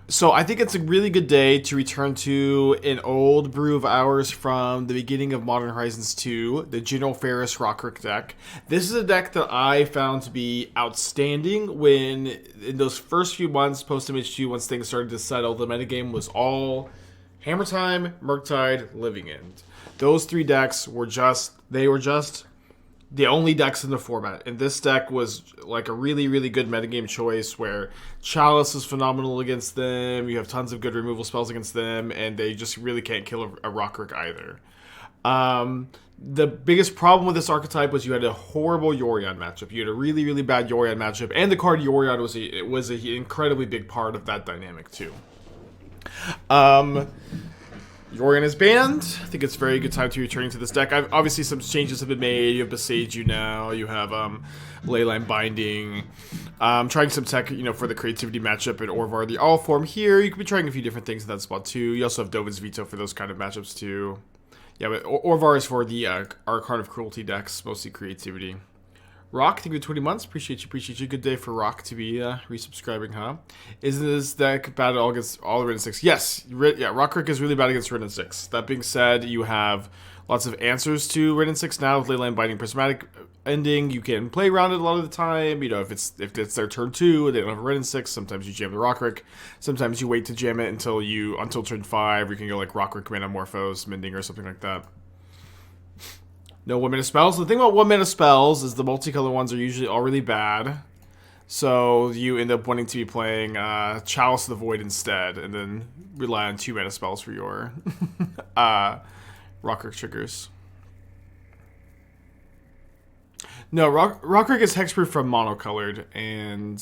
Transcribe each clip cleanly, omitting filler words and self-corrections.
So I think it's a really good day to return to an old brew of ours from the beginning of Modern Horizons 2, the General Ferrous Rokiric deck. This is a deck that I found to be outstanding when, in those first few months post-MH2, once things started to settle, the metagame was all Hammer Time, Murktide, Living End. Those three decks were just the only decks in the format. And this deck was like a really, really good metagame choice where Chalice is phenomenal against them, you have tons of good removal spells against them, and they just really can't kill a Rokiric either. The biggest problem with this archetype was you had a horrible Yorion matchup. You had a really, really bad Yorion matchup, and the card Yorion was an incredibly big part of that dynamic too. Yorion is banned. I think it's a very good time to return to this deck. Obviously, some changes have been made. You have Boseiju now. You have Leyline Binding. Trying some tech, for the creativity matchup in Orvar the All Form here. You could be trying a few different things in that spot too. You also have Dovin's Veto for those kind of matchups too. Yeah, but Orvar is for the Archon of Cruelty decks, mostly creativity. Rock, thank you for 20 months. Appreciate you. Good day for Rock to be resubscribing, huh? Isn't this deck bad against all Wrenn and Six? Yes. Rokiric is really bad against Wrenn and Six. That being said, you have lots of answers to Wrenn and Six now with Leyline Binding, Prismatic Ending. You can play around it a lot of the time. If it's their turn 2, they don't have a Wrenn and Six. Sometimes you jam the Rokiric. Sometimes you wait to jam it until turn 5. You can go like Rokiric, Manamorphose, Mending, or something like that. No 1-mana spells. The thing about 1-mana spells is the multicolor ones are usually all really bad. So you end up wanting to be playing Chalice of the Void instead, and then rely on 2-mana spells for your Rokiric triggers. No, Rokiric is hexproof from monocolored, and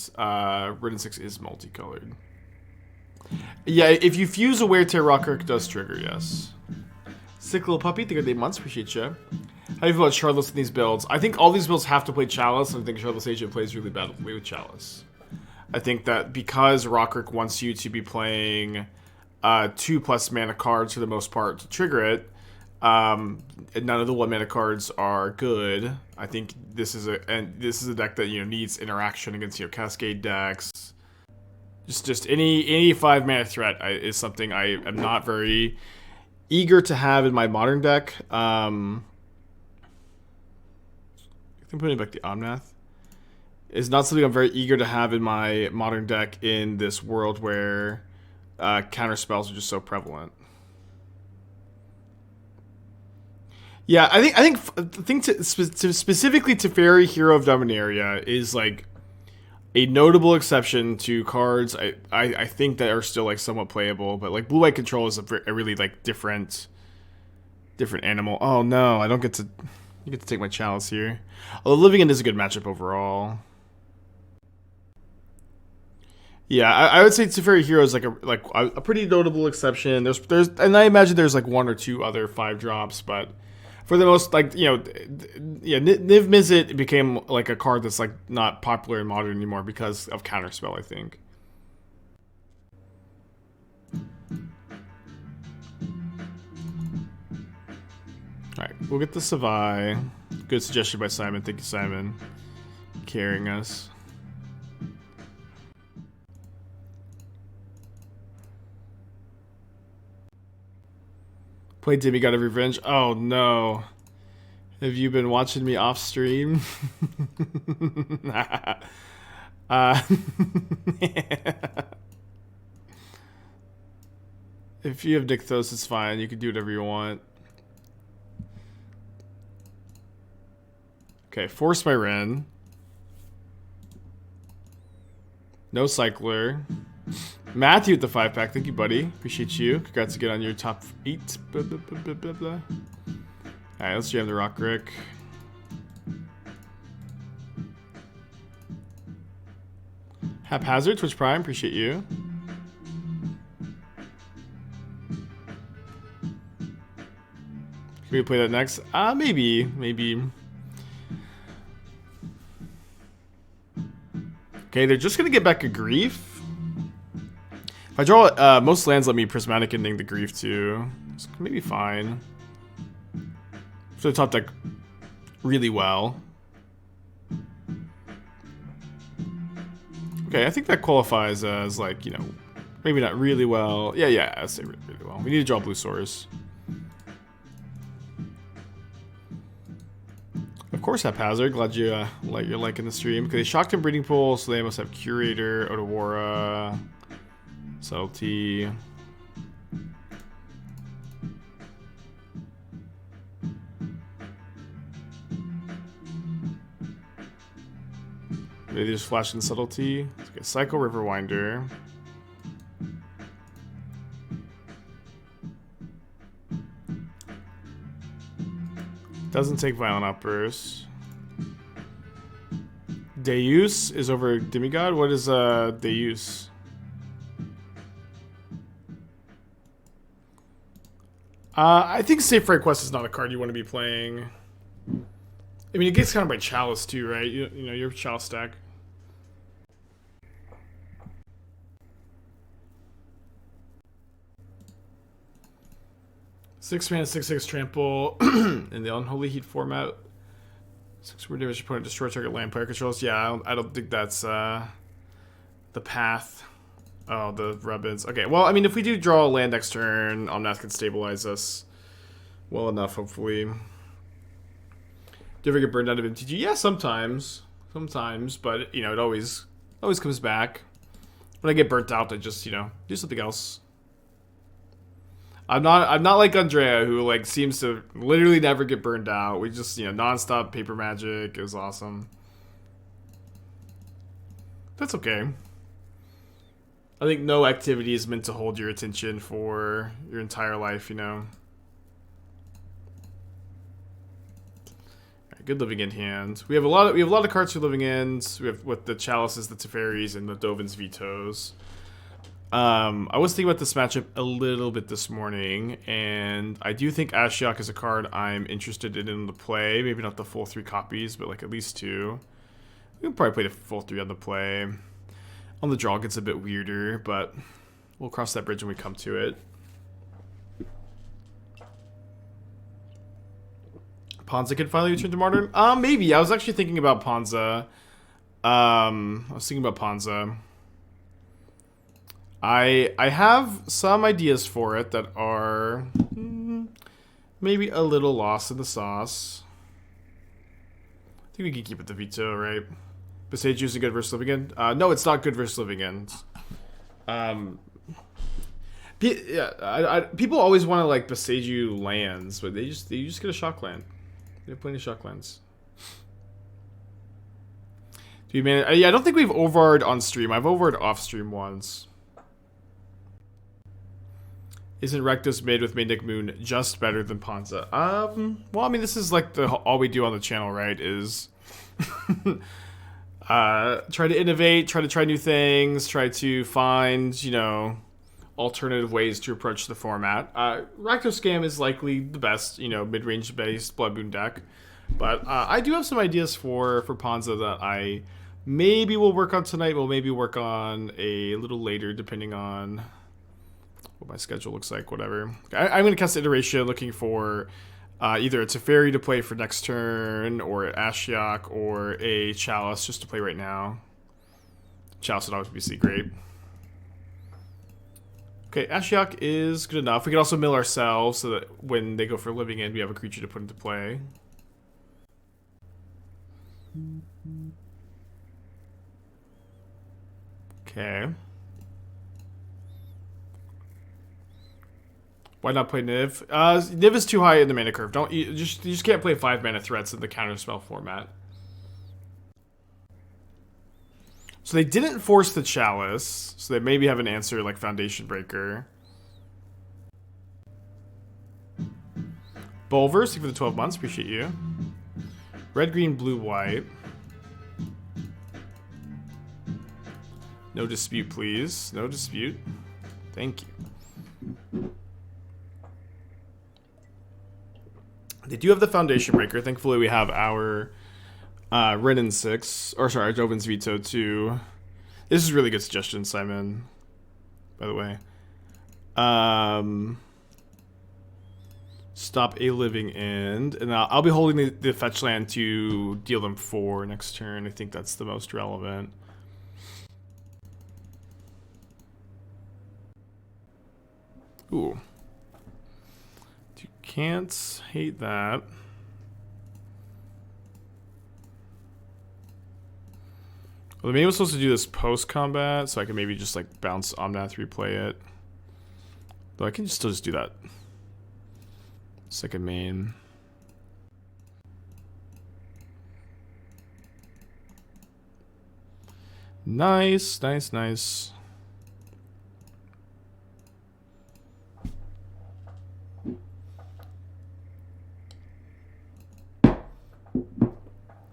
Wrenn and Six is multicolored. Yeah, if you fuse a Wear Tear, Rokiric does trigger, yes. Sick little puppy, thank you for 8 months, appreciate you. How do you feel about Charlos in these builds? I think all these builds have to play Chalice, and I think Charlos Agent plays really badly with Chalice. I think that because Rokiric wants you to be playing 2+ mana cards for the most part to trigger it, none of the 1-mana cards are good. I think this is a deck that needs interaction against Cascade decks. Just any 5-mana threat is something I am not very eager to have in my modern deck. I'm putting back the Omnath. It's not something I'm very eager to have in my modern deck in this world where counter spells are just so prevalent. Yeah, I think specifically Teferi, Hero of Dominaria is like a notable exception to cards I think that are still like somewhat playable, but like Blue-White Control is a really like different animal. Oh no, I don't get to. You get to take my Chalice here. Although Living End is a good matchup overall. Yeah, I would say Teferi Hero is like a pretty notable exception. There's and I imagine there's like 1 or 2 other 5-drops, but for the most Niv Mizzet became like a card that's like not popular in Modern anymore because of Counterspell, I think. Alright, we'll get the Savai. Good suggestion by Simon. Thank you, Simon. Carrying us. Play Demigod of Revenge. Oh no. Have you been watching me off stream? If you have Nykthos, it's fine. You can do whatever you want. Okay, force my Wrenn. No Cycler. Matthew with the 5-pack. Thank you, buddy. Appreciate you. Congrats again on your top 8. Blah, blah, blah, blah, blah, blah. Alright, let's jam the Rokiric. Haphazard, Twitch Prime. Appreciate you. Can we play that next? Maybe. Okay, they're just gonna get back a Grief. If I draw most lands, let me Prismatic Ending the Grief too. It's maybe fine. So the top deck really well. Okay, I think that qualifies as, like, you know, maybe not really well. Yeah, I'd say really, really well. We need to draw blue source. Of course, Haphazard. Glad you like your like in the stream. Okay, they shocked him Breeding Pool, so they must have Curator, Otawara, Subtlety. Maybe they just flash in Subtlety. Okay, Cycle Riverwinder. Doesn't take Violent Outburst. Deus is over Demigod? What is Deus? I think Safe Freight Quest is not a card you want to be playing. I mean, it gets countered by Chalice too, right? You know, your Chalice stack. Six mana, 6/6 trample in the Unholy Heat format. 6 more damage opponent destroy target land player controls. Yeah, I don't think that's the path. Oh, the Rubbins. Okay, well, I mean, if we do draw a land next turn, Omnath can stabilize us well enough, hopefully. Do you ever get burned out of MTG? Yeah, sometimes. Sometimes, but, you know, it always comes back. When I get burnt out, I just, you know, do something else. I'm not like Andrea, who like seems to literally never get burned out. We just, you know, nonstop paper magic. It was awesome. That's okay. I think no activity is meant to hold your attention for your entire life, you know. Right, good living end hand. We have a lot of cards for living ends. We have with the Chalices, the Teferis, and the Dovin's Vetoes. I was thinking about this matchup a little bit this morning, and I do think Ashiok is a card I'm interested in the play. Maybe not the full 3 copies, but like at least 2. We can probably play the full 3 on the play. On the draw it gets a bit weirder, but we'll cross that bridge when we come to it. Ponza can finally return to Modern? Maybe. I was actually thinking about Ponza. I have some ideas for it that are maybe a little lost in the sauce. I think we can keep it the veto, right? Boseiju is good versus living end? No, it's not good versus living ends. People always want to like Boseiju lands, but you just get a shock land. They have plenty of shock lands. Do we yeah, I don't think we've overred on stream. I've overred off stream once. Isn't Rectus made with Manic Moon just better than Ponza? Well, I mean, this is like all we do on the channel, right? Is try to innovate, try to try new things, try to find, you know, alternative ways to approach the format. Rakdos Scam is likely the best, you know, mid-range based Blood Moon deck. But I do have some ideas for Ponza that I maybe will work on tonight. We'll maybe work on a little later, depending on what my schedule looks like, whatever. I'm going to cast Iteration looking for either a Teferi to play for next turn, or an Ashiok, or a Chalice just to play right now. Chalice would obviously be great. Okay, Ashiok is good enough. We can also mill ourselves so that when they go for living end, we have a creature to put into play. Okay. Why not play Niv? Niv is too high in the mana curve. You just can't play 5 mana threats in the counterspell format. So they didn't force the Chalice, so they maybe have an answer like Foundation Breaker. Bulvers, thank you for the 12 months, appreciate you. Red, green, blue, white. No dispute, please. No dispute. Thank you. They do have the Foundation Breaker. Thankfully, we have our Wrenn and Six. Or sorry, Dovin's Veto too. This is a really good suggestion, Simon. By the way. Stop a living end. And I'll be holding the fetch land to deal them 4 next turn. I think that's the most relevant. Ooh. You can't hate that. Well, maybe I'm supposed to do this post-combat, so I can maybe just like bounce Omnath, replay it. Though I can still just do that. Second main. Nice, nice, nice.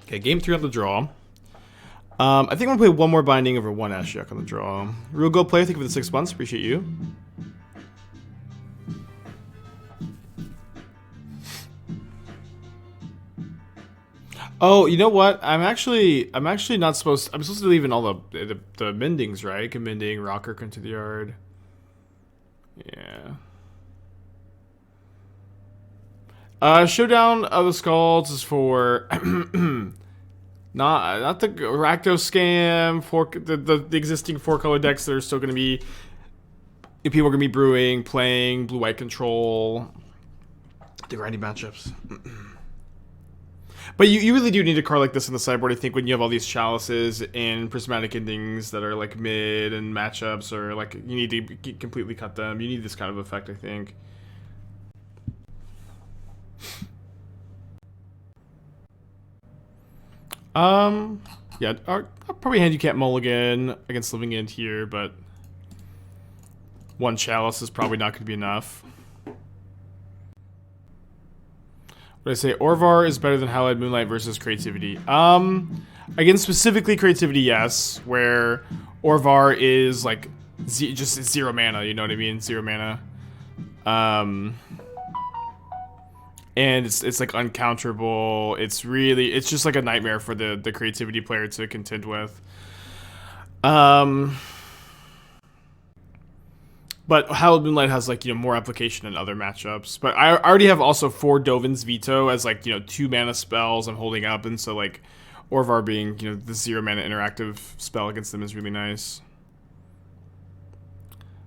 Okay, game 3 on the draw. I think I'm gonna play one more binding over one Ashiok on the draw. Real gold player, thank you for the 6 months. Appreciate you. Oh, you know what? I'm actually not supposed. I'm supposed to leave in all the mendings, right? Mending, Rokiric into the yard. Yeah. Showdown of the Skulls is for not the Rakdos scam. For the existing 4-color decks that are still going to be. People are going to be brewing, playing blue-white control. The grinding matchups. But you really do need a card like this in the sideboard, I think, when you have all these chalices and prismatic endings that are like mid and matchups, or like you need to completely cut them. You need this kind of effect, I think. Yeah, I'll probably handicap mulligan against Living End here, but one chalice is probably not going to be enough. What did I say? Orvar is better than Hallowed Moonlight versus creativity. Again, specifically creativity, yes. Where Orvar is like just 0 mana. You know what I mean? 0 mana. And it's like uncounterable. It's just like a nightmare for the creativity player to contend with. But Hallowed Moonlight has like, more application in other matchups. But I already have also 4 Dovin's Veto as like, 2 mana spells I'm holding up, and so like Orvar being, the 0 mana interactive spell against them is really nice.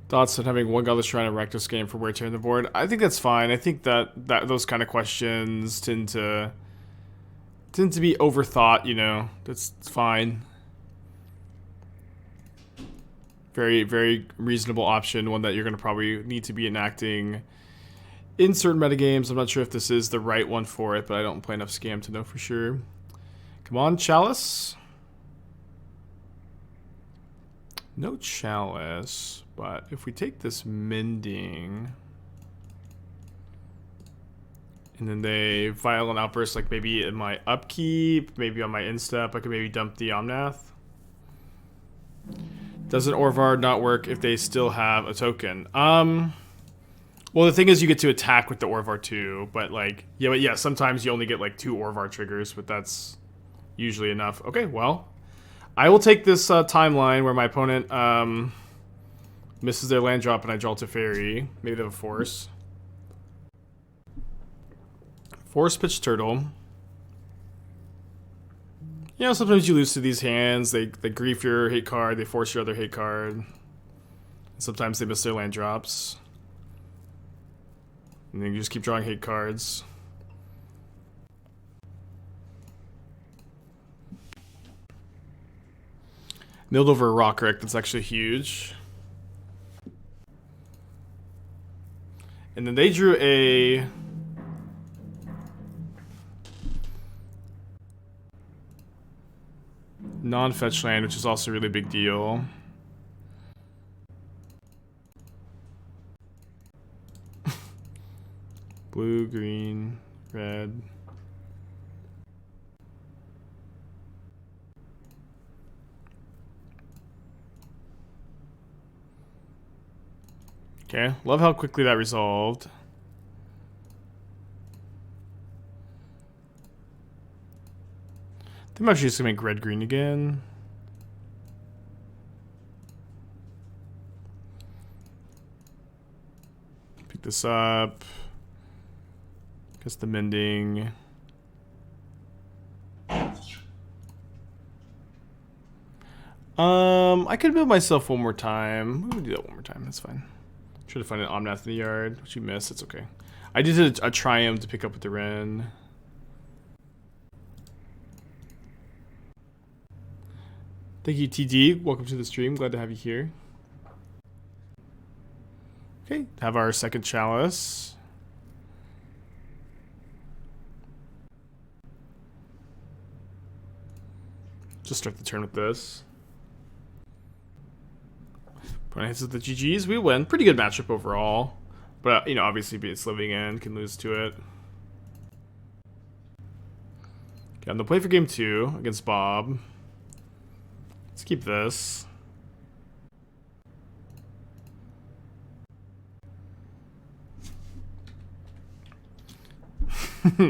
Thoughts on having one Godless Shrine and Rakdos game for wear tear on the board? I think that's fine. I think that those kind of questions tend to be overthought, That's fine. Very, very reasonable option, one that you're going to probably need to be enacting in certain metagames. I'm not sure if this is the right one for it, but I don't play enough Scam to know for sure. Come on, Chalice. No Chalice, but if we take this Mending, and then they Violent Outburst, like maybe in my upkeep, maybe on my instep, I could maybe dump the Omnath. Doesn't Orvar not work if they still have a token? Well, the thing is you get to attack with the Orvar too, but like, yeah, sometimes you only get like 2 Orvar triggers, but that's usually enough. Okay, well, I will take this timeline where my opponent misses their land drop and I draw Teferi. Maybe they have a Force. Force Pitch Turtle. Sometimes you lose to these hands. They grief your hate card. They force your other hate card. And sometimes they miss their land drops. And then you just keep drawing hate cards. Milled over a Rokiric. That's actually huge. And then they drew a non-fetch land, which is also a really big deal. Blue, green, red. Okay, love how quickly that resolved. I'm actually just gonna make red-green again. Pick this up. Guess the Mending. I could build myself one more time. We'll do that one more time, that's fine. Try to find an Omnath in the yard, which you missed. It's okay. I did a Triome to pick up with the Wrenn. Thank you, TD. Welcome to the stream. Glad to have you here. Okay, have our second Chalice. Just start the turn with this. Opponent hits with the GGs. We win. Pretty good matchup overall. But, you know, obviously it's living in. Can lose to it. Okay, on the play for game 2 against Bob. Let's keep this.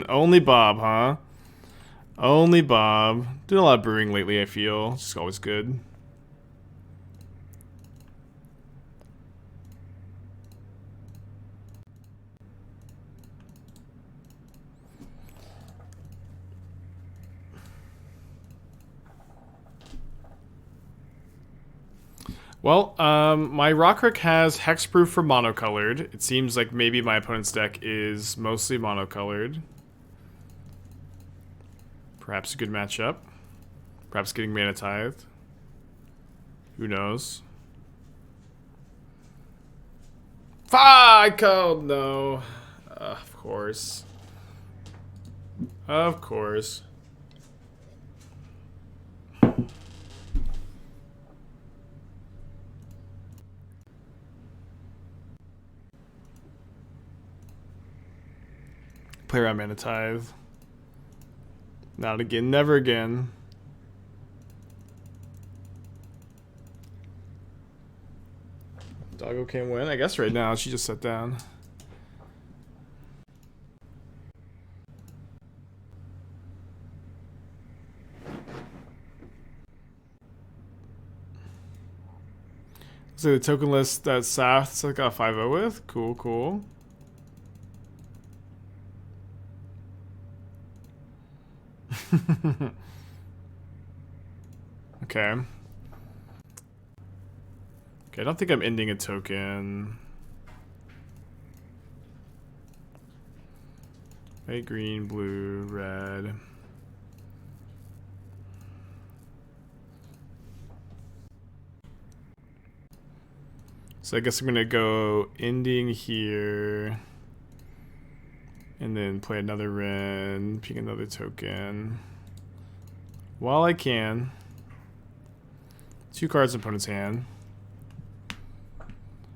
Only Bob, huh? Only Bob. Doing a lot of brewing lately, I feel. It's just always good. Well, my Rokiric has hexproof for monocolored. It seems like maybe my opponent's deck is mostly monocolored. Perhaps a good matchup. Perhaps getting mana tithed. Who knows? I called no. Of course. Of course. Play around mana tithe. Not again, never again. Doggo can't win. I guess right now she just sat down. So the token list that Saf's got a 5-0 with. Cool, cool. Okay. Okay, I don't think I'm ending a token. White, green, blue, red. So I guess I'm gonna go ending here. And then play another Wrenn, pick another token. While I can. 2 cards in opponent's hand.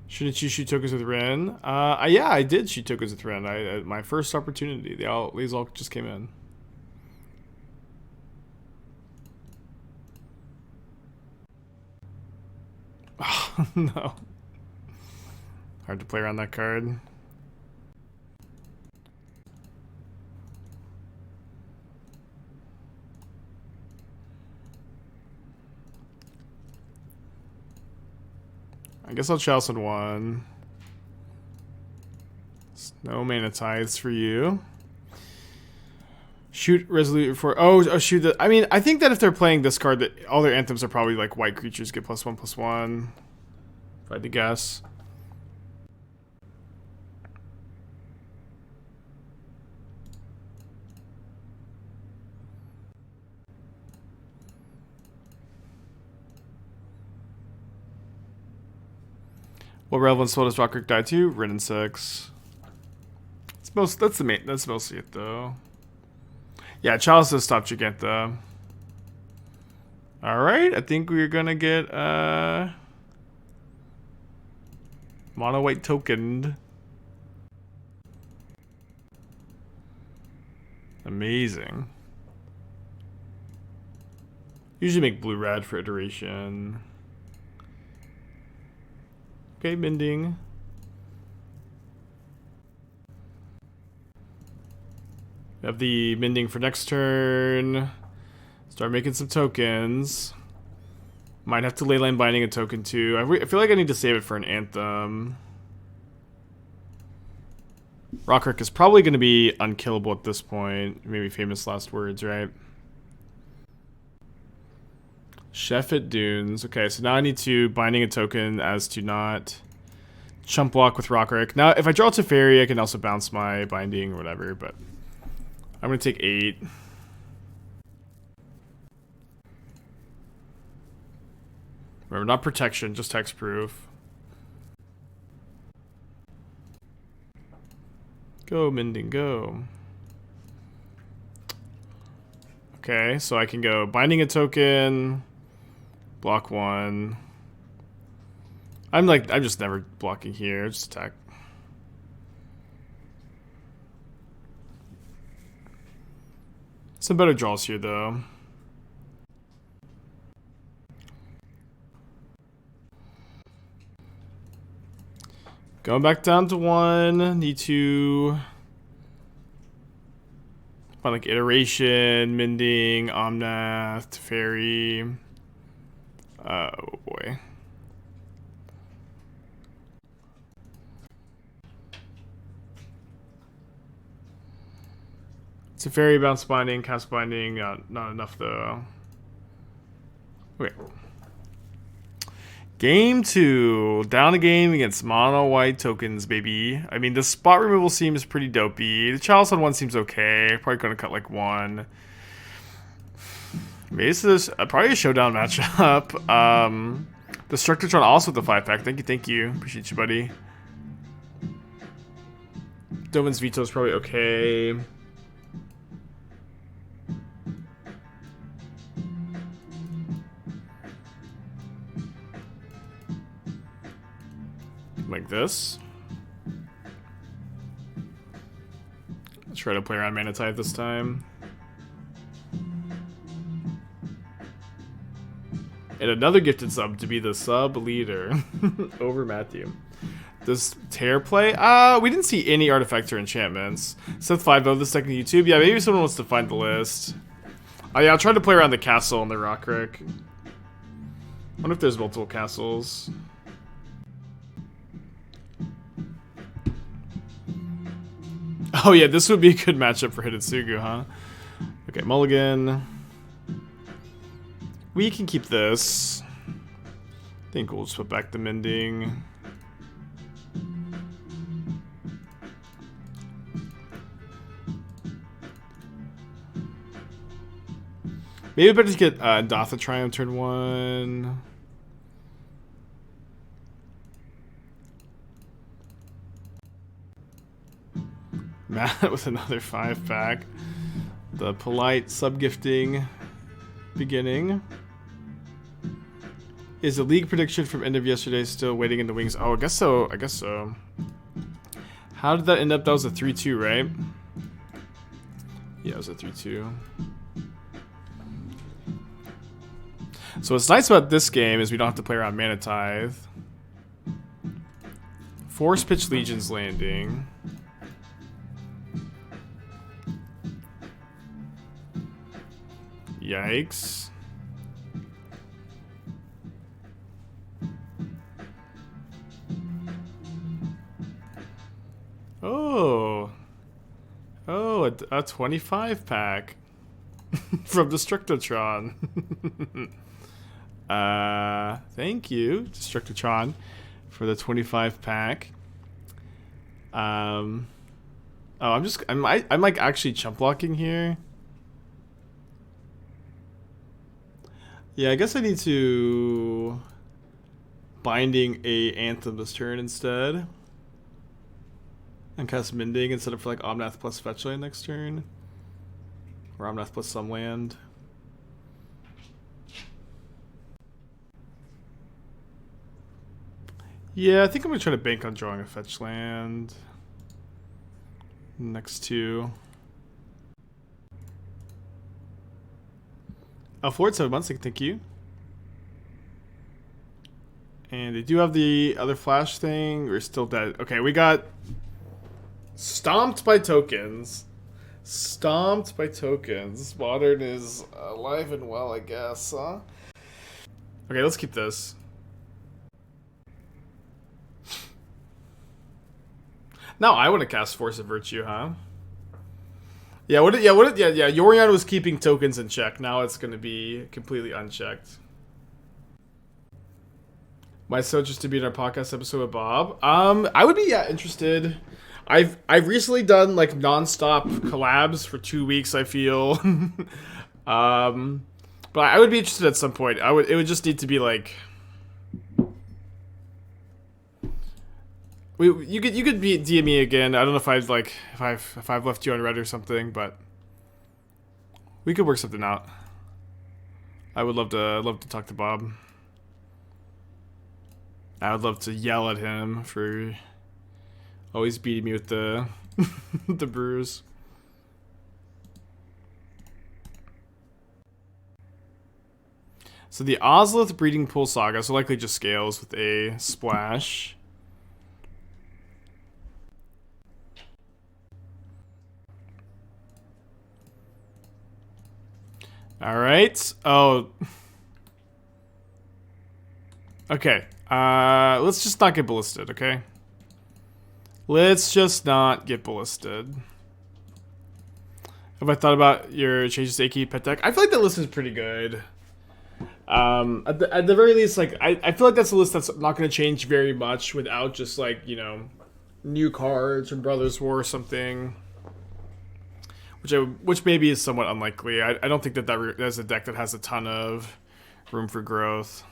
Shouldn't you shoot tokens with Wrenn? Yeah, I did shoot tokens with Wrenn. My first opportunity. These all just came in. Oh, no. Hard to play around that card. I guess I'll Chalice on 1. No mana tithes for you. Shoot Resolute for shoot the. I mean, I think that if they're playing this card, that all their anthems are probably like white creatures get +1/+1. If I had to guess. What relevant spell does Rokiric die to? Wrenn and Six. That's mostly it though. Yeah, Chalice does stop Giganta. Alright, I think we're gonna get mono white tokened. Amazing. Usually make blue red for iteration. Okay, Mending. We have the Mending for next turn. Start making some tokens. Might have to Leyline Binding a token too. I feel like I need to save it for an Anthem. Rokiric is probably going to be unkillable at this point. Maybe famous last words, right? Chef at Dunes. Okay, so now I need to Binding a token as to not chump block with Rokiric. Now, if I draw Teferi, I can also bounce my Binding or whatever, but I'm going to take 8. Remember, not protection, just hexproof. Go, Mending, go. Okay, so I can go binding a token, block 1. I'm just never blocking here, just attack. Some better draws here, though. Going back down to 1. Need to find like Iteration, Mending, Omnath, Teferi. Oh boy. Teferi, bounce binding, cast binding. Not enough though. Okay. Game 2. Down a game against mono white tokens, baby. I mean, the spot removal seems pretty dopey. The Chalice on 1 seems okay. Probably gonna cut like 1. Maybe this is probably a showdown matchup. The Structurtron also with the 5-pack. Thank you. Appreciate you, buddy. Dovin's Veto is probably okay. Like this. Let's try to play around Mana Tithe this time. And another gifted sub to be the sub leader over Matthew. Does Tear play? We didn't see any artifacts or enchantments. Seth 5 though, this second YouTube. Yeah, maybe someone wants to find the list. Oh yeah, I'll try to play around the castle and the Rokiric. I wonder if there's multiple castles. Oh yeah, this would be a good matchup for Hidetsugu, huh? Okay, mulligan. We can keep this. I think we'll just put back the Mending. Maybe better to get Dotha Triome turn 1. Matt with another 5-pack. The polite sub-gifting beginning. Is the league prediction from end of yesterday still waiting in the wings? Oh, I guess so. I guess so. How did that end up? That was a 3-2, right? Yeah, it was a 3-2. So what's nice about this game is we don't have to play around Mana Tithe. Force Pitch Legion's landing. Yikes. Oh. Oh, a 25-pack from Destructotron. Thank you, Destructotron, for the 25-pack. Oh, I'm like actually chump blocking here. Yeah, I guess I need to binding a Anthem this turn instead. And cast Mending instead of like Omnath plus fetch land next turn. Or Omnath plus some land. Yeah, I think I'm gonna try to bank on drawing a fetch land. Next 2. Forward 7 months, thank you. And they do have the other flash thing. We're still dead. Okay, we got stomped by tokens. Stomped by tokens. Modern is alive and well, I guess, huh? Okay, let's keep this. Now I want to cast Force of Virtue, huh? Yeah, yeah, Yorion was keeping tokens in check. Now it's going to be completely unchecked. My so just to be in our podcast episode with Bob. I would be interested. I've recently done like nonstop collabs for 2 weeks. I feel, but I would be interested at some point. It would just need to be like. You could be DM me again. I don't know if I've like if I've left you on red or something, but we could work something out. I would love to talk to Bob. I would love to yell at him for always beating me with the the brews. So the Ozlith Breeding Pool Saga so likely just scales with a splash. All right. Oh. Okay. Let's just not get ballisted, okay? Let's just not get ballisted. Have I thought about your changes to AKE pet deck? I feel like that list is pretty good. At the very least, like I feel like that's a list that's not going to change very much without just like, you know, new cards from Brothers War or something. Which maybe is somewhat unlikely. I don't think that's a deck that has a ton of room for growth.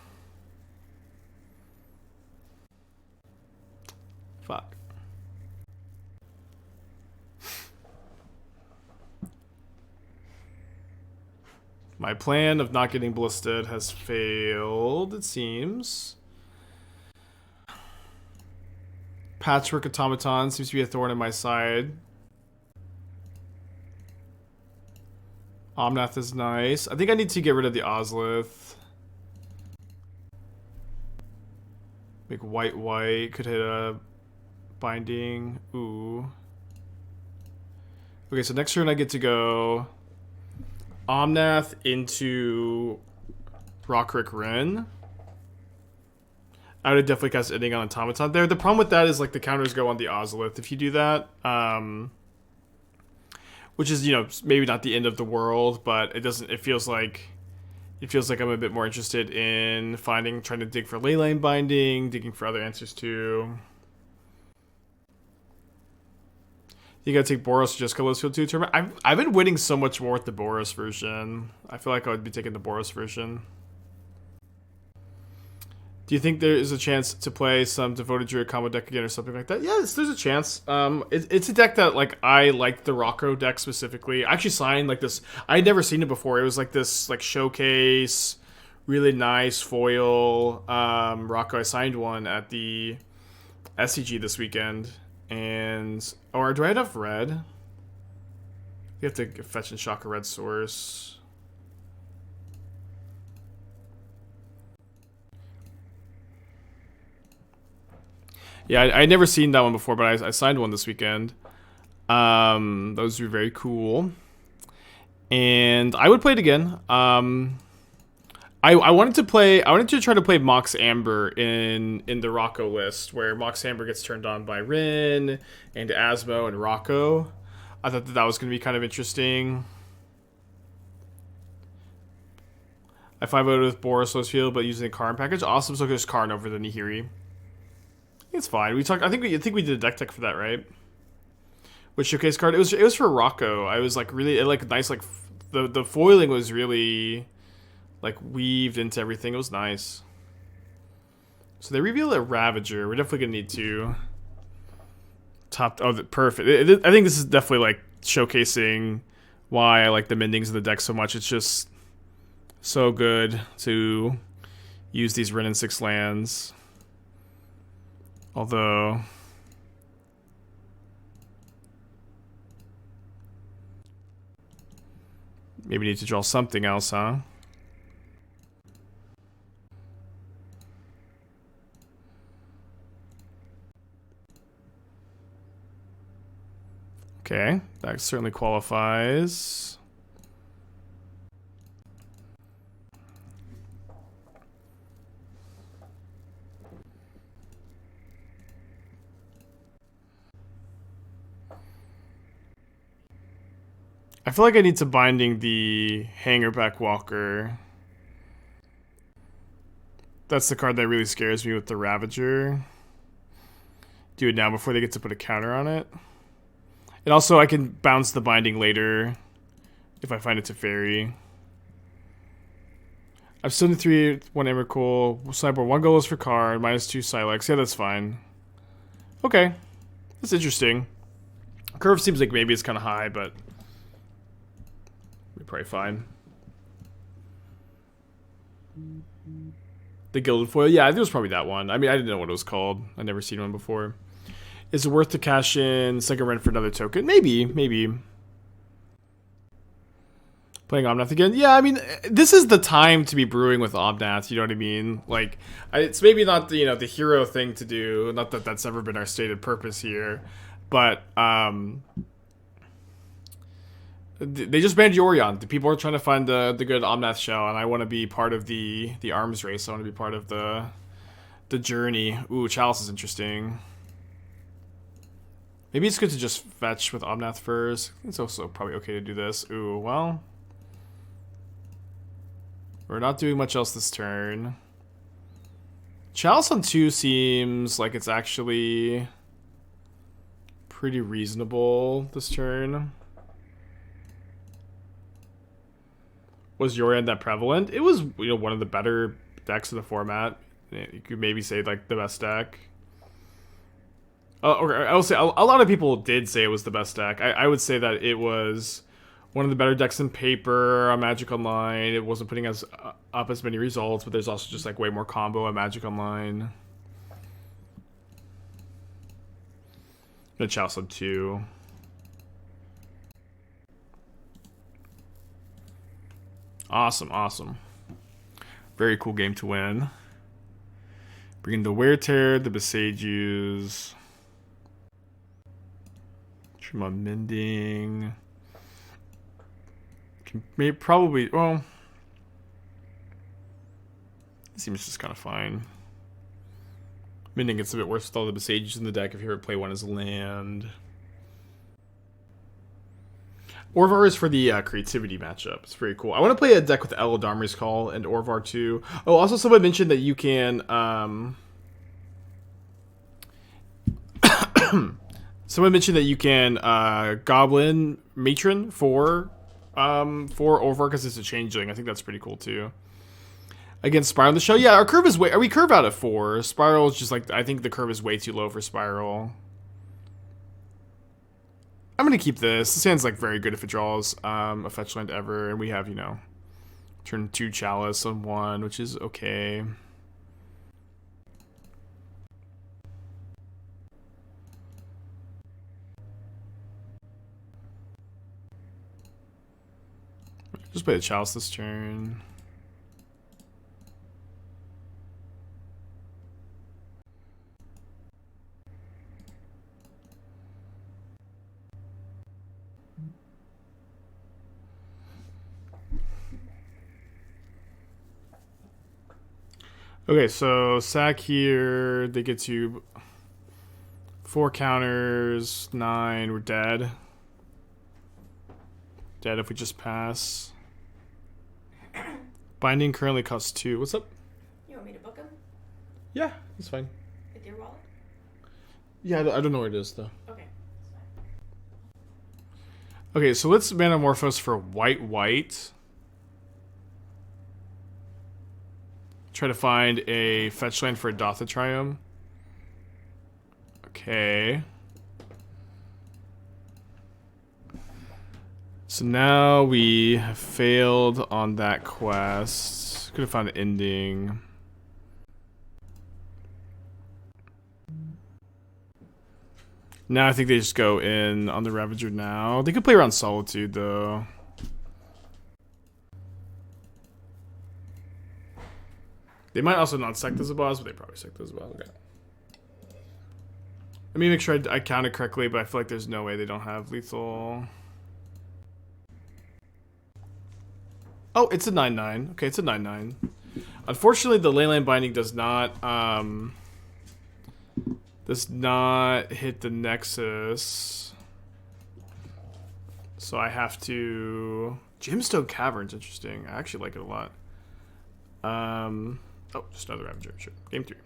Fuck. My plan of not getting ballisted has failed, it seems. Patchwork Automaton seems to be a thorn in my side. Omnath is nice. I think I need to get rid of the Ozlith. Make white could hit a binding. Ooh. Okay, so next turn I get to go Omnath into Rokiric Wrenn. I would definitely cast Ending on Automaton there. The problem with that is like the counters go on the Ozlith if you do that. Which is, you know, maybe not the end of the world, but it feels like I'm a bit more interested in trying to dig for Leyline Binding, digging for other answers too. You gotta take Boros or just Field 2 tournament. I've been winning so much more with the Boros version. I feel like I would be taking the Boros version. Do you think there is a chance to play some Devoted Druid combo deck again or something like that? Yes, there's a chance. It's a deck that like I like the Rocco deck specifically. I actually signed like this. I had never seen it before. It was like this like showcase, really nice foil Rocco. I signed one at the SCG this weekend, and or do I have enough red? You have to fetch and shock a red source. Yeah, I'd never seen that one before, but I signed one this weekend. Those were very cool. And I would play it again. I wanted to try to play Mox Amber in the Rocco list, where Mox Amber gets turned on by Wrenn and Asmo and Rocco. I thought that was going to be kind of interesting. I 5-0'd with Boros Field, but using the Karn package. Awesome, so there's Karn over the Nihiri. It's fine. We talked. I think we did a deck tech for that, right? With showcase card. It was for Rocco. I was like really nice. Like the foiling was really like weaved into everything. It was nice. So they revealed a Ravager. We're definitely gonna need to top. Oh, perfect. I think this is definitely like showcasing why I like the mendings of the deck so much. It's just so good to use these Wrenn and Six lands. Although maybe need to draw something else, huh? Okay, that certainly qualifies. I feel like I need to binding the Hangerback Walker. That's the card that really scares me with the Ravager. Do it now before they get to put a counter on it. And also I can bounce the binding later if I find a Teferi. I've still need 3, 1 Emrakul, sideboard 1 Golos for card, -2 Silex. Yeah, that's fine. Okay. That's interesting. Curve seems like maybe it's kind of high, but we're probably fine. The Gilded Foil. Yeah, I think it was probably that one. I mean, I didn't know what it was called. I'd never seen one before. Is it worth to cash in second rent for another token? Maybe, maybe. Playing Omnath again? Yeah, I mean, this is the time to be brewing with Omnath, you know what I mean? Like, it's maybe not the, the hero thing to do. Not that that's ever been our stated purpose here. But, they just banned Yorion. The people are trying to find the good Omnath shell, and I want to be part of the arms race. I want to be part of the journey. Ooh, Chalice is interesting. Maybe it's good to just fetch with Omnath first. It's also probably okay to do this. Ooh, well. We're not doing much else this turn. Chalice on 2 seems like it's actually pretty reasonable this turn. Was Yorion that prevalent? It was, one of the better decks in the format. You could maybe say, like, the best deck. Okay, I will say, a lot of people did say it was the best deck. I would say that it was one of the better decks in paper on Magic Online. It wasn't putting us up as many results, but there's also just, like, way more combo on Magic Online. The Chalice on 2. Awesome, awesome. Very cool game to win. Bring in the Weretear, the Boseijus. Faithful Mending. Maybe probably, well, it seems just kind of fine. Mending gets a bit worse with all the Boseijus in the deck if you ever play one as a land. Orvar is for the creativity matchup. It's pretty cool. I want to play a deck with Eladamri's Call and Orvar too. Oh, also someone mentioned that you can someone mentioned that you can Goblin Matron for Orvar because it's a changeling. I think that's pretty cool too. Against Spiral in the show, yeah, our curve is we curve out at 4. Spiral is just like, I think the curve is way too low for Spiral. I'm gonna keep this. This hand's like very good if it draws a fetch land ever, and we have, turn 2 Chalice on 1, which is okay. Just play the Chalice this turn. Okay, so sack here, they get to 4 counters, 9, we're dead. Dead if we just pass. Binding currently costs 2. What's up? You want me to book him? Yeah, that's fine. With your wallet? Yeah, I don't know where it is though. Okay, that's fine. Okay, so let's Manamorphose for white. Try to find a fetch land for a Dotha Triome. Okay. So now we have failed on that quest. Could have found an ending. Now I think they just go in on the Ravager now. They could play around Solitude though. They might also not sect as a boss, but they probably sect as a boss. Okay. Let me make sure I count it correctly, but I feel like there's no way they don't have lethal. Oh, it's a 9/9. Okay, it's a 9/9. Unfortunately, the Leyline Binding does not hit the Nexus. So I have to... Gemstone Cavern's interesting. I actually like it a lot. Oh, just another Ravager. Sure. Game 3.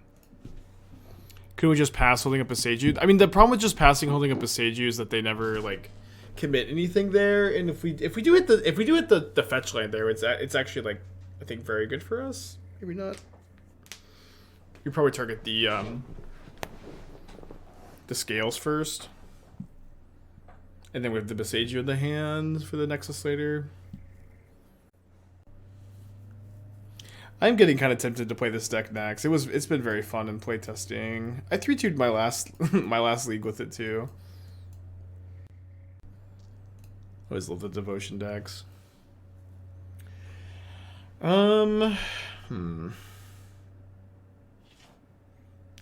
Could we just pass holding up Boseiju? I mean, the problem with just passing holding up Boseiju is that they never like commit anything there. And if we do it the fetch land there, it's actually like I think very good for us. Maybe not. You probably target the scales first, and then we have the Boseiju in the hand for the Nexus later. I'm getting kind of tempted to play this deck next. It's been very fun in playtesting. I 3-2'd my last my last league with it too. Always love the devotion decks. I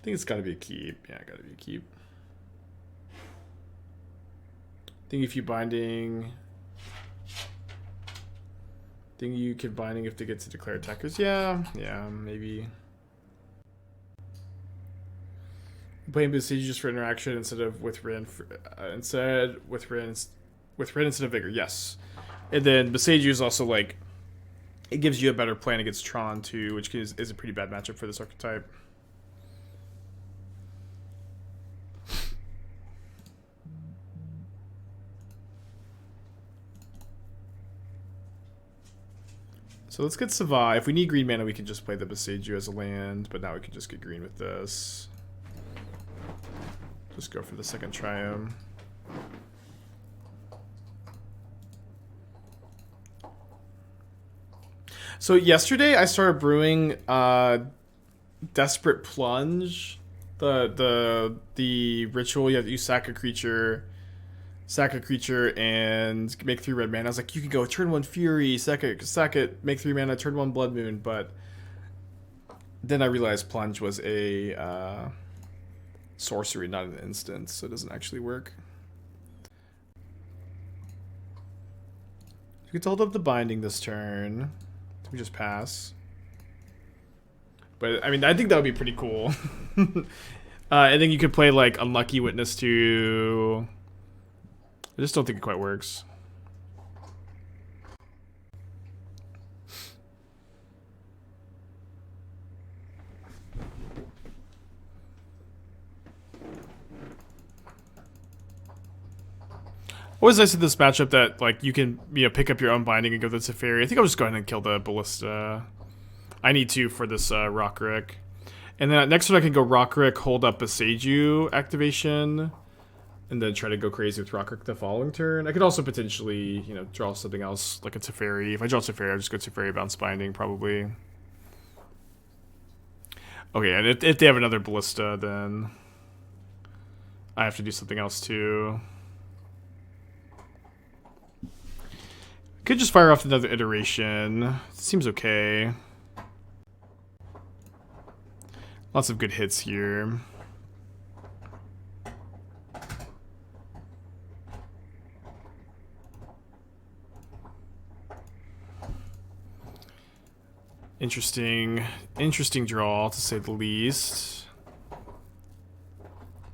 think it's gotta be a keep. Yeah, gotta be a keep. I think if you binding. Think you can binding if they get to declare attackers. Yeah, maybe. Playing Boseiju just for interaction instead of with Wrenn. Instead of Vigor. Yes, and then Boseiju is also like it gives you a better plan against Tron too, which is a pretty bad matchup for this archetype. So let's get Savai. If we need green mana, we can just play the Boseiju as a land, but now we can just get green with this. Just go for the second Triome. So yesterday I started brewing Desperate Plunge. The ritual, you sack a creature and make 3 red mana. I was like, you could go turn 1 Fury, sack it, make 3 mana, turn 1 Blood Moon, but then I realized Plunge was a sorcery, not an instance, so it doesn't actually work. We could hold up the binding this turn. We just pass. But I mean, I think that would be pretty cool. I think you could play like Unlucky Witness to. I just don't think it quite works. Always nice in this matchup that like you can pick up your own binding and go to the Teferi. I think I'll just go ahead and kill the Ballista. I need to for this Rokiric. And then next turn I can go Rokiric, hold up Boseiju activation. And then try to go crazy with Rokiric the following turn. I could also potentially, draw something else like a Teferi. If I draw Teferi, I'll just go Teferi, bounce binding, probably. Okay, and if they have another Ballista, then I have to do something else too. Could just fire off another iteration. Seems okay. Lots of good hits here. Interesting draw, to say the least. I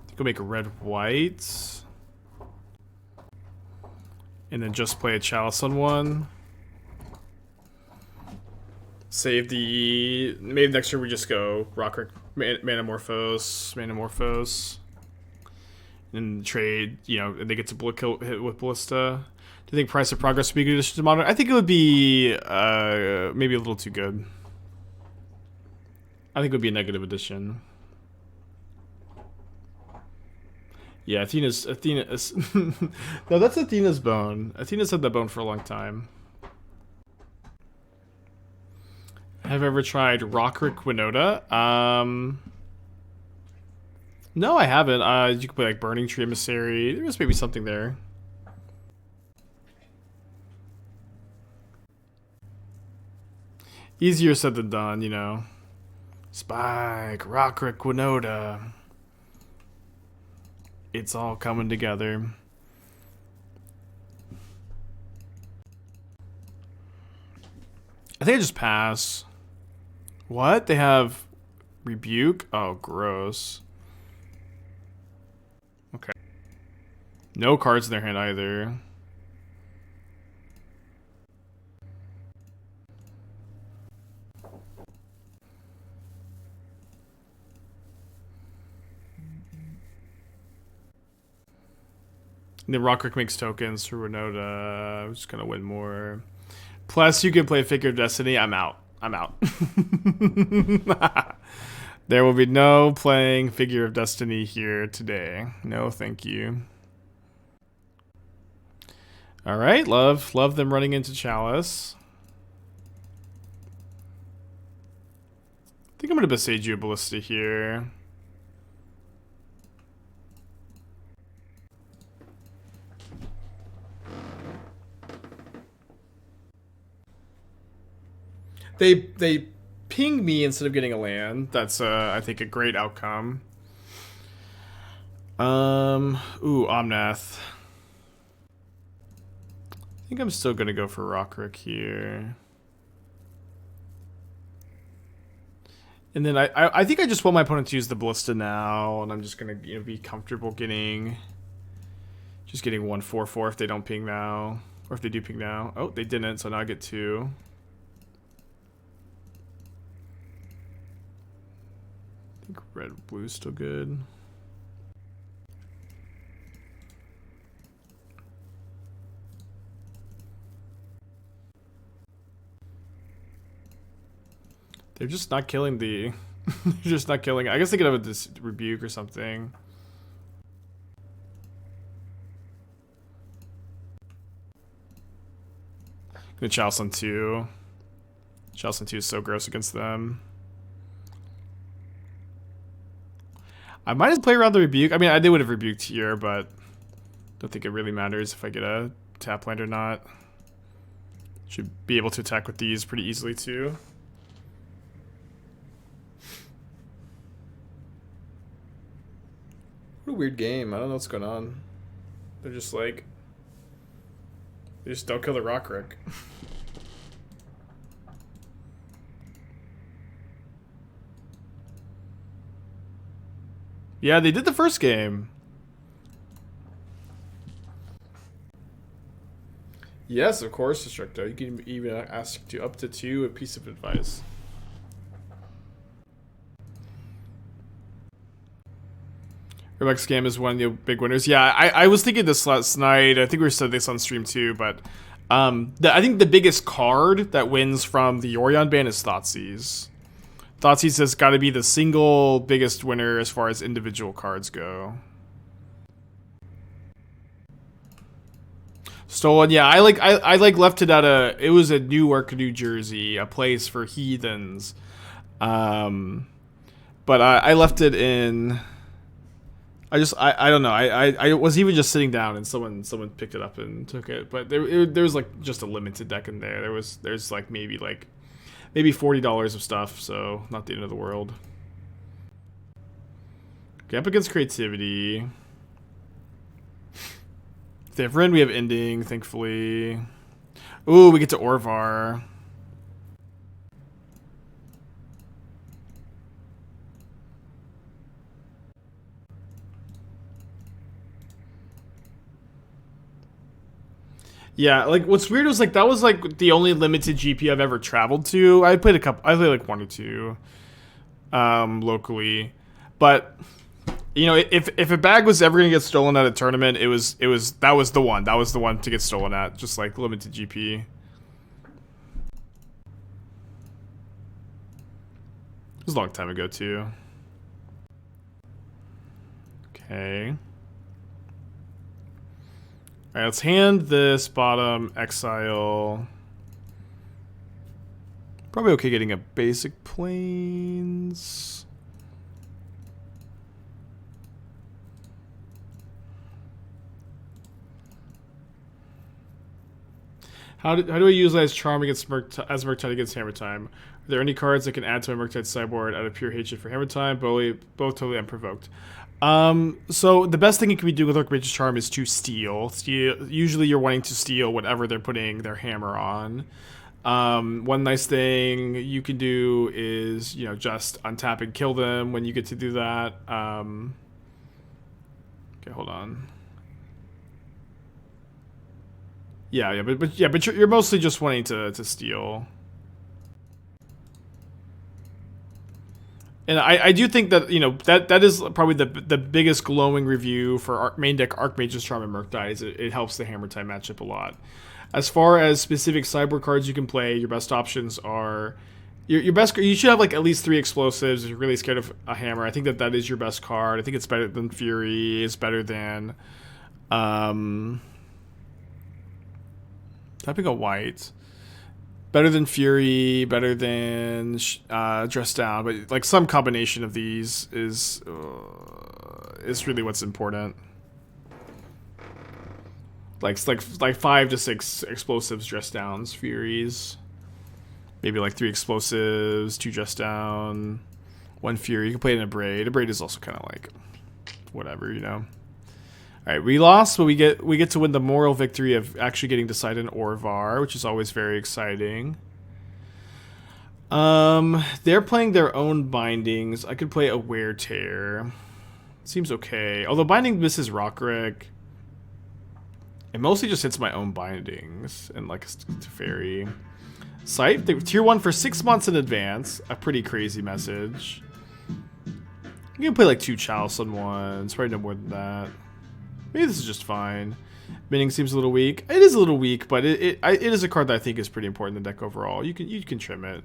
think I'll make a red-white. And then just play a Chalice on one. Save the... Maybe next turn we just go Rokiric, Manamorphose. And trade, and they get to bullet kill hit with Ballista. Do you think Price of Progress would be a good addition to Modern? I think it would be maybe a little too good. I think it would be a negative addition. Yeah, Athena is no, that's Athena's bone. Athena's had that bone for a long time. Have I ever tried Rokiric Winota? No, I haven't. You could play like Burning Tree Emissary. There was maybe something there. Easier said than done, Spike, Rokiric Winota. It's all coming together. I think I just pass. What? They have Rebuke? Oh, gross. Okay. No cards in their hand either. And then Rokiric makes tokens for Renota. I'm just gonna win more. Plus, you can play Figure of Destiny. I'm out. I'm out. There will be no playing Figure of Destiny here today. No, thank you. All right, love them running into Chalice. I think I'm gonna Boseiju Ballista here. They ping me instead of getting a land. That's I think a great outcome. Ooh, Omnath. I think I'm still gonna go for Rokiric here. And then I think I just want my opponent to use the Ballista now, and I'm just gonna be comfortable getting 1/4/4 if they don't ping now, or if they do ping now. Oh, they didn't, so now I get 2. I think red blue's still good. They're just not killing the... They're just not killing... I guess they could have this rebuke or something. Gonna Chalice on 2. Chalice on 2 is so gross against them. I might just play around the rebuke. I mean, they would have rebuked here, but don't think it really matters if I get a tap land or not. Should be able to attack with these pretty easily too. What a weird game. I don't know what's going on. They're just like... They just don't kill the Rokiric. Yeah, they did the first game. Yes, of course, Destructo. You can even ask to up to 2 a piece of advice. Rebecca's game is one of the big winners. Yeah, I was thinking this last night. I think we said this on stream too, but I think the biggest card that wins from the Yorion ban is Thoughtseize. Thoughtseize has got to be the single biggest winner as far as individual cards go. Stolen, yeah, I left it at it was at Newark, New Jersey, a place for heathens. But I left it in... I don't know. I was even just sitting down and someone picked it up and took it. But there was like just a limited deck in there. There's like maybe $40 of stuff, so not the end of the world. Okay, up against creativity. If they have Wrenn, we have Ending, thankfully. Ooh, we get to Orvar. Yeah, like what's weird was like that was like the only limited GP I've ever traveled to. I played like 1 or 2 locally. But you know, if a bag was ever gonna get stolen at a tournament, that was the one. That was the one to get stolen at, just like limited GP. It was a long time ago too. Okay. Alright, let's hand this bottom exile. Probably okay getting a basic plains. How do I utilize Charm against as Murktide against Hammer Time? Are there any cards that can add to a Murktide sideboard out of pure hatred for Hammer Time? Both totally unprovoked. So the best thing you can do with Orc Mage's Charm is to steal. Usually you're wanting to steal whatever they're putting their hammer on. One nice thing you can do is, you know, just untap and kill them when you get to do that. Okay, hold on. Yeah, but you're mostly just wanting to steal. And I do think that, you know, that is probably the biggest glowing review for main deck Archmage's Charm and Murktide. Is it helps the Hammer Time matchup a lot. As far as specific sideboard cards you can play, your best options are your best. You should have like at least 3 explosives if you're really scared of a hammer. I think that is your best card. I think it's better than Fury. It's better than tapping a white. Better than Fury, better than Dress Down, but like some combination of these is really what's important. Like 5 to 6 explosives, Dress Downs, Furies, maybe like 3 explosives, 2 Dress Down, 1 Fury. You can play it in a Braid. A Braid is also kind of like whatever, you know. All right, we lost, but we get to win the moral victory of actually getting to side an Orvar, which is always very exciting. They're playing their own bindings. I could play a Wear Tear. Seems okay. Although binding misses Rokiric. It mostly just hits my own bindings and like Teferi. Sight, tier 1 for 6 months in advance. A pretty crazy message. You can play like 2 Chalice on one. It's probably no more than that. Maybe this is just fine. Mending seems a little weak. It is a little weak, but it is a card that I think is pretty important in the deck overall. You can trim it.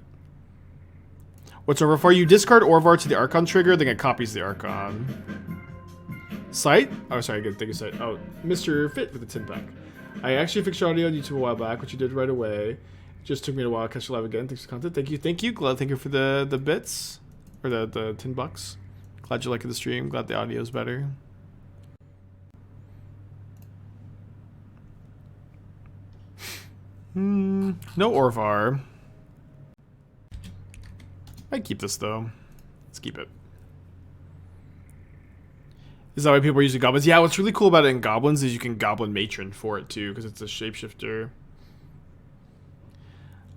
What's over for you? Discard Orvar to the Archon trigger, then it copies the Archon. Sight? Oh, sorry, good. Thank you, Sight. Oh, Mr. Fit with the 10 pack. I actually fixed your audio on YouTube a while back, which you did right away. Just took me a while to catch you live again. Thanks for the content. Thank you. Glad, thank you for the bits. Or the $10. Glad you liked the stream. Glad the audio is better. No Orvar. Might keep this though. Let's keep it. Is that why people are using goblins? Yeah, what's really cool about it in goblins is you can goblin matron for it too, because it's a shapeshifter.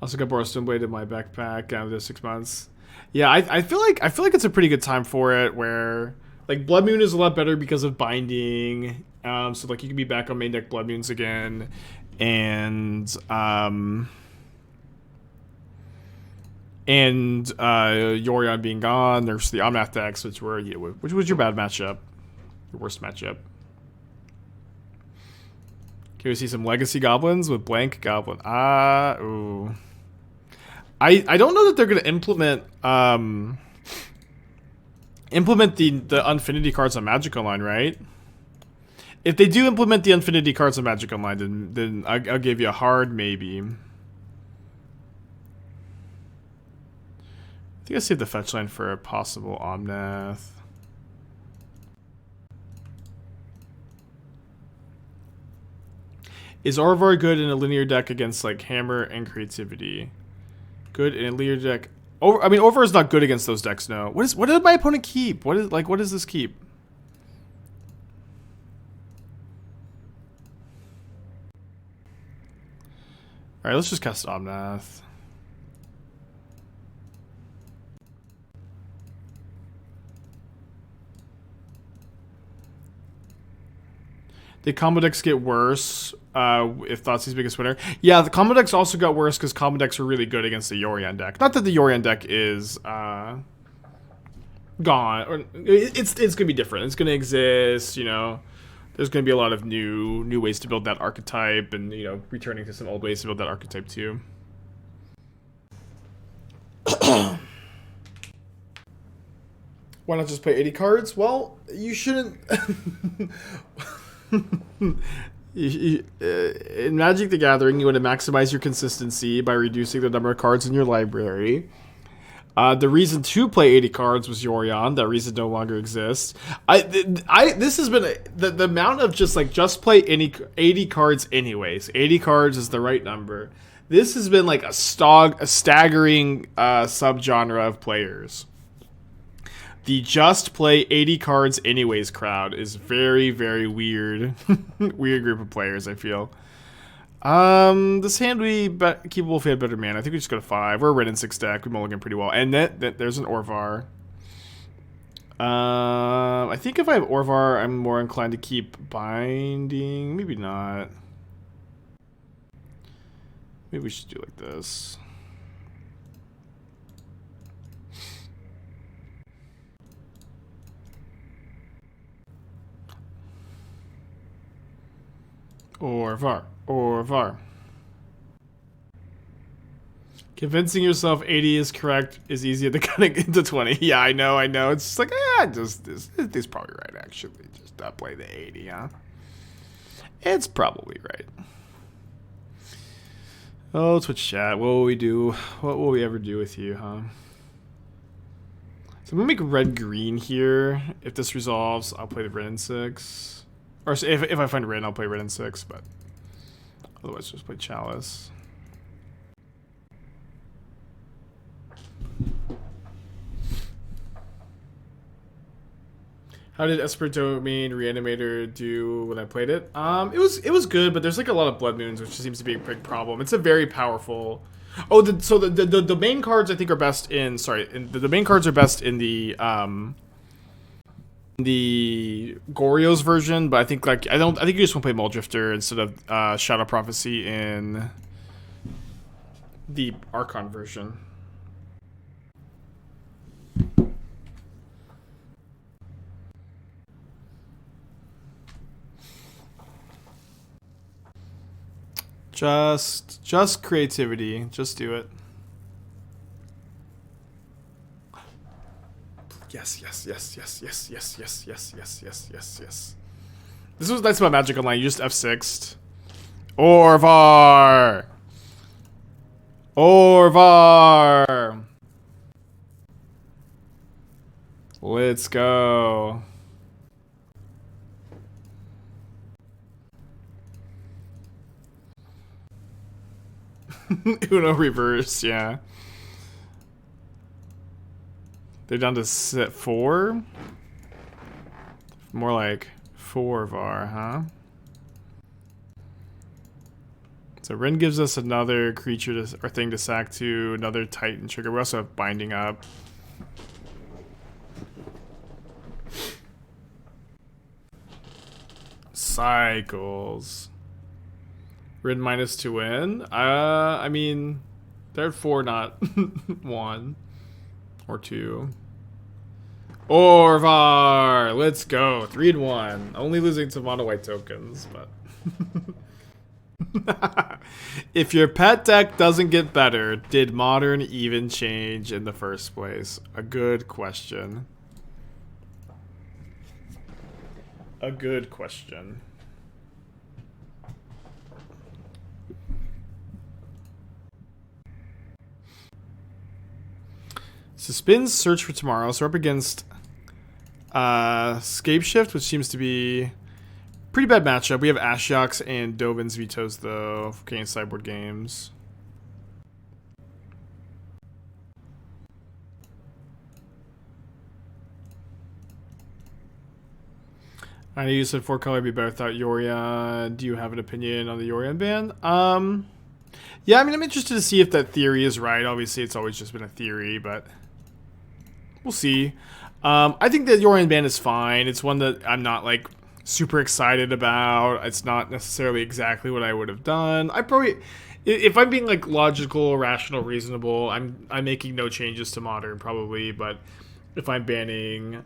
Also got Boros Stoneblade in my backpack after 6 months. Yeah, I feel like it's a pretty good time for it, where like Blood Moon is a lot better because of binding. So like you can be back on main deck Blood Moons again. And Yorion being gone, there's the Omnath decks, which was your bad matchup, your worst matchup. Can we see some legacy goblins with blank goblin? Ooh. I don't know that they're gonna implement the Infinity cards on Magic Online, right? If they do implement the Infinity cards on Magic Online, then I'll give you a hard maybe. I think I saved the fetch line for a possible Omnath. Is Orvar good in a linear deck against like Hammer and Creativity? Good in a linear deck. Orvar is not good against those decks. No. What did my opponent keep? What does this keep? Alright, let's just cast Omnath. Did combo decks get worse if Thoughtsy's biggest winner? Yeah, the combo decks also got worse because combo decks were really good against the Yorion deck. Not that the Yorion deck is gone. Or it's going to be different. It's going to exist, you know. There's going to be a lot of new ways to build that archetype, and you know, returning to some old ways to build that archetype too. Why not just play 80 cards? Well, you shouldn't. In Magic the Gathering, you want to maximize your consistency by reducing the number of cards in your library. The reason to play 80 cards was Yorion. That reason no longer exists. This has been the amount of just play 80 cards anyways. 80 cards is the right number. This has been like a staggering subgenre of players. The just play 80 cards anyways crowd is very, very weird. Weird group of players, I feel. This hand we keep Wolf had better mana. I think we just go to 5. We're a Wrenn and Six deck. We mulligan pretty well. And there's an Orvar. I think if I have Orvar, I'm more inclined to keep binding. Maybe not. Maybe we should do like this. Or var. Or var. Convincing yourself 80 is correct is easier than cutting into 20. Yeah, I know. It's just like, this probably right, actually. Just play the 80, huh? It's probably right. Oh, Twitch chat. What will we do? What will we ever do with you, huh? So I'm gonna make red-green here. If this resolves, I'll play the Wrenn and Six. Or if I find red, I'll play Wrenn and Six, but otherwise just play Chalice. How did Esper Domain Reanimator do when I played it? It was good, but there's like a lot of blood moons, which seems to be a big problem. It's a very powerful. Oh, so the main cards I think are best in. Sorry, the main cards are best in the Goryo's version, but I think I think you just want to play Muldrifter instead of Shadow Prophecy in the Archon version. Just creativity. Just do it. Yes. This was nice about Magic Online. You just F6'd. Orvar! Let's go. Uno reverse, yeah. They're down to 4? More like 4 var, huh? So Wrenn gives us another creature or thing to sack to, another Titan trigger. We also have Binding up. Cycles. Wrenn minus to win. I mean, they're at 4, not 1 or 2. Orvar, let's go. 3-1. Only losing to mono white tokens, but if your pet deck doesn't get better, did Modern even change in the first place? A good question. A good question. So Spin's Search for Tomorrow. So we're up against Scape Shift, which seems to be pretty bad matchup. We have Ashiok's and Dovin's vetoes, though, for Canadian Sideboard games. I know you said 4-color would be better without Yorion. Do you have an opinion on the Yorion ban? Yeah, I mean, I'm interested to see if that theory is right. Obviously, it's always just been a theory, but we'll see. I think the Yorion ban is fine. It's one that I'm not, like, super excited about. It's not necessarily exactly what I would have done. I probably, if I'm being, like, logical, rational, reasonable, I'm making no changes to Modern, probably, but if I'm banning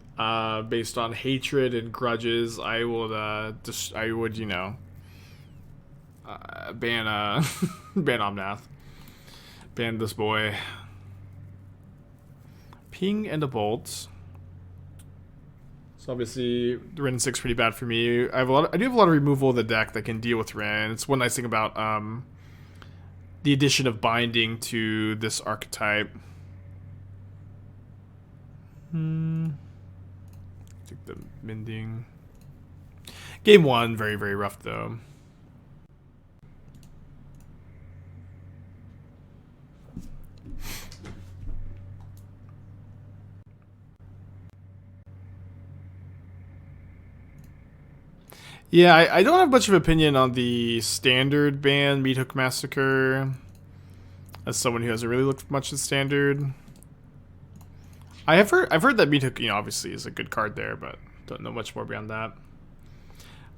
based on hatred and grudges, I would, you know, ban ban Omnath. Ban this boy. Ping and a bolt. So obviously, the Wrenn and Six pretty bad for me. I do have a lot of removal of the deck that can deal with Wrenn. It's one nice thing about the addition of Binding to this archetype. Take the Mending. Game 1, very, very rough though. Yeah, I don't have much of an opinion on the standard ban, Meat Hook Massacre. As someone who hasn't really looked much at standard. I've heard that Meat Hook, you know, obviously is a good card there, but don't know much more beyond that.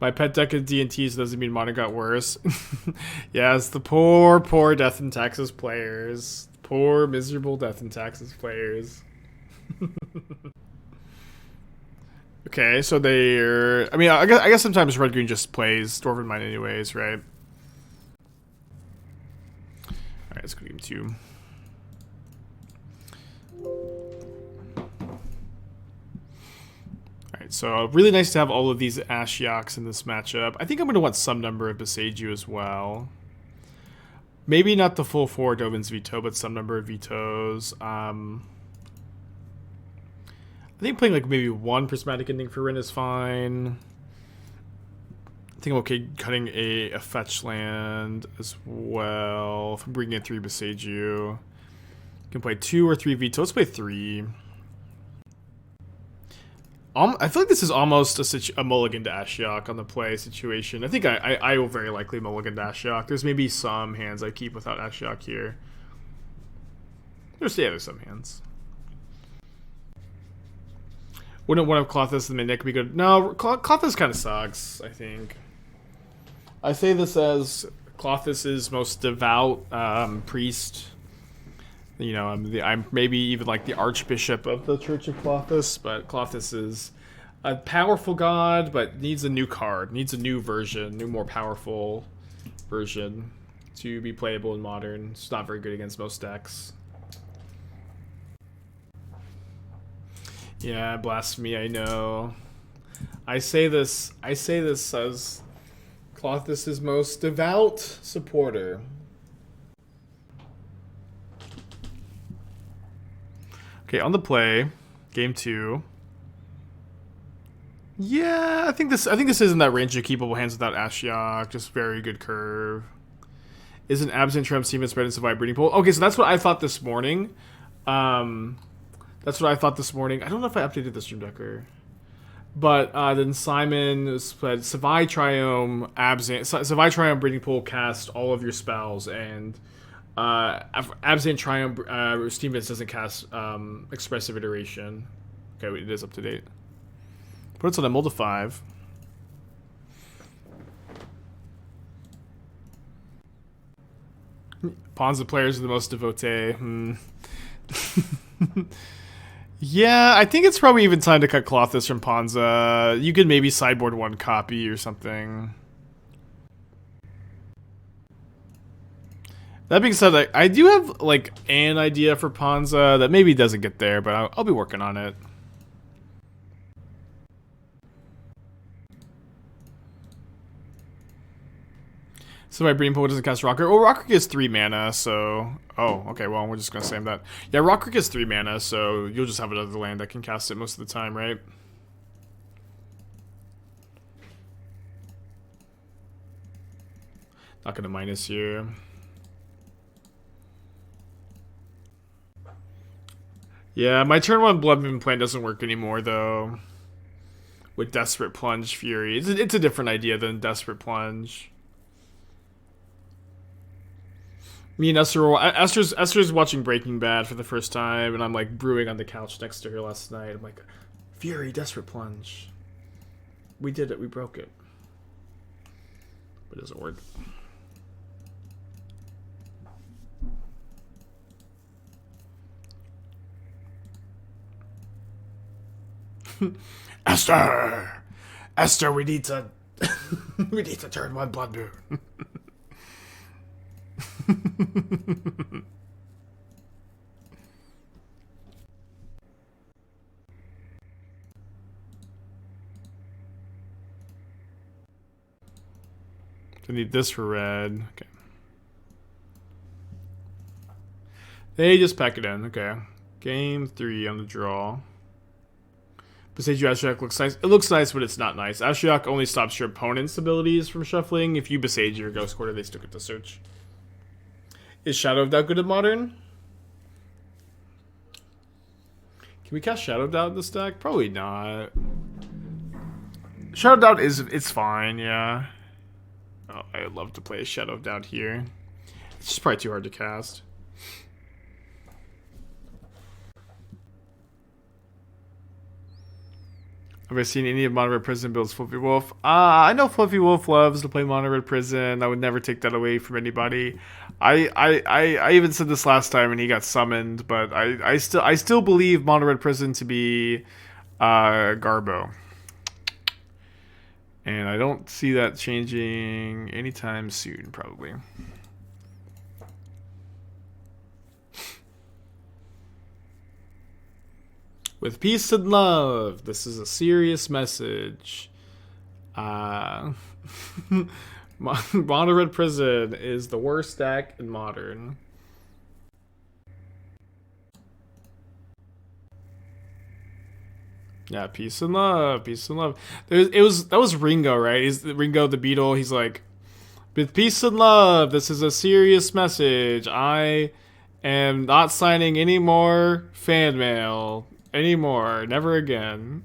My pet deck of D&Ts doesn't mean Modern got worse. Yes, the poor Death and Taxes players. Poor, miserable Death and Taxes players. Okay, so they're... I mean, I guess sometimes red-green just plays Dwarven Mine anyways, right? Alright, let's go to game 2. Alright, so really nice to have all of these Ashioks in this matchup. I think I'm going to want some number of Boseiju as well. Maybe not the full 4 Dovin's Veto, but some number of Vetoes. I think playing like maybe 1 Prismatic Ending for Wrenn is fine. I think I'm okay cutting a fetch land as well. If I'm bringing in 3 Boseiju. You can play 2 or 3 Veto. Let's play 3. I feel like this is almost a mulligan to Ashiok on the play situation. I think I will very likely mulligan to Ashiok. There's maybe some hands I keep without Ashiok here. There's some hands. Wouldn't one of Klothys and Midnight be good? No, Klothys kind of sucks, I think. I say this as Klothys' most devout priest. You know, I'm maybe even like the Archbishop of the Church of Klothys, but Klothys is a powerful god, but needs a new card, needs a new version, new more powerful version to be playable in Modern. It's not very good against most decks. Yeah, blasphemy, I know. I say this as Klothys' most devout supporter. Okay, on the play, game 2. Yeah, I think this is in that range of keepable hands without Ashiok. Just very good curve. Is an Absent Triumph Seaman spread in Savai Breeding Pool? Okay, so that's what I thought this morning. That's what I thought this morning. I don't know if I updated the stream decker. But then Simon said Savai Triome, Savai Triome Breeding Pool cast all of your spells, and Absent Triumph Steamers doesn't cast Expressive Iteration. Okay, it is up to date. Put it on a mold of 5. Pawns of players are the most devotee. Yeah, I think it's probably even time to cut Klothys from Ponza. You could maybe sideboard 1 copy or something. That being said, I do have like an idea for Ponza that maybe doesn't get there, but I'll be working on it. So my Breeding Pool doesn't cast Rokiric. Oh, Rokiric is 3 mana, so... Oh, okay, well, we're just going to save that. Yeah, Rokiric is 3 mana, so you'll just have another land that can cast it most of the time, right? Not going to minus you. Yeah, my turn 1 Blood Moon plan doesn't work anymore, though. With Desperate Plunge Fury. It's a different idea than Desperate Plunge. Me and Esther's watching Breaking Bad for the first time, and I'm like brewing on the couch next to her last night. I'm like, Fury, Desperate Plunge. We did it, we broke it. But it doesn't work. Esther, we need to we need to turn 1 Blood Moon. I need this for red. Okay. They just pack it in. Okay. Game 3 on the draw. Boseiju Ashiok looks nice. It looks nice, but it's not nice. Ashiok only stops your opponent's abilities from shuffling. If you Boseiju your Ghost Quarter, they still get to search. Is Shadow of Doubt good at Modern? Can we cast Shadow of Doubt in this deck? Probably not. Shadow of Doubt it's fine, yeah. Oh, I would love to play a Shadow of Doubt here. It's just probably too hard to cast. Have I seen any of Mono Red Prison builds Fluffy Wolf? I know Fluffy Wolf loves to play Mono Red Prison. I would never take that away from anybody. I even said this last time and he got summoned, but I still believe Mono Red Prison to be Garbo. And I don't see that changing anytime soon, probably. With peace and love, this is a serious message. Modern Red Prison is the worst deck in Modern. Yeah, peace and love, peace and love. That was Ringo, right? He's Ringo the Beatle. He's like, with peace and love, this is a serious message. I am not signing any more fan mail anymore. Never again.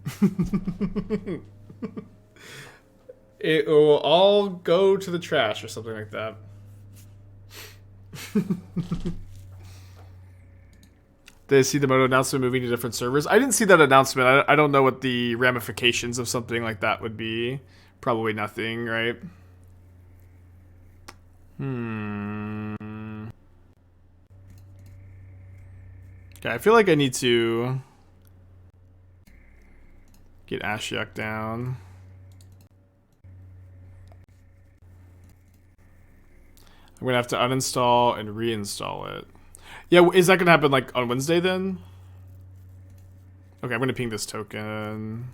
It will all go to the trash or something like that. Did I see the Moto announcement moving to different servers? I didn't see that announcement. I don't know what the ramifications of something like that would be. Probably nothing, right? Okay, I feel like I need to get Ashiok down. I'm gonna have to uninstall and reinstall it. Yeah, is that gonna happen like on Wednesday then? Okay, I'm gonna ping this token.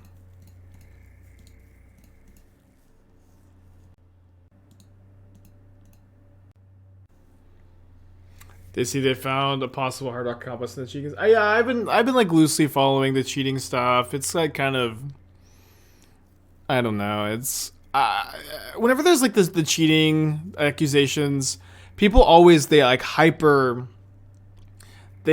They see they found a possible hard rock compass in the cheating. Yeah, I've been like loosely following the cheating stuff. It's like kind of, I don't know. It's whenever there's like the cheating accusations, people always they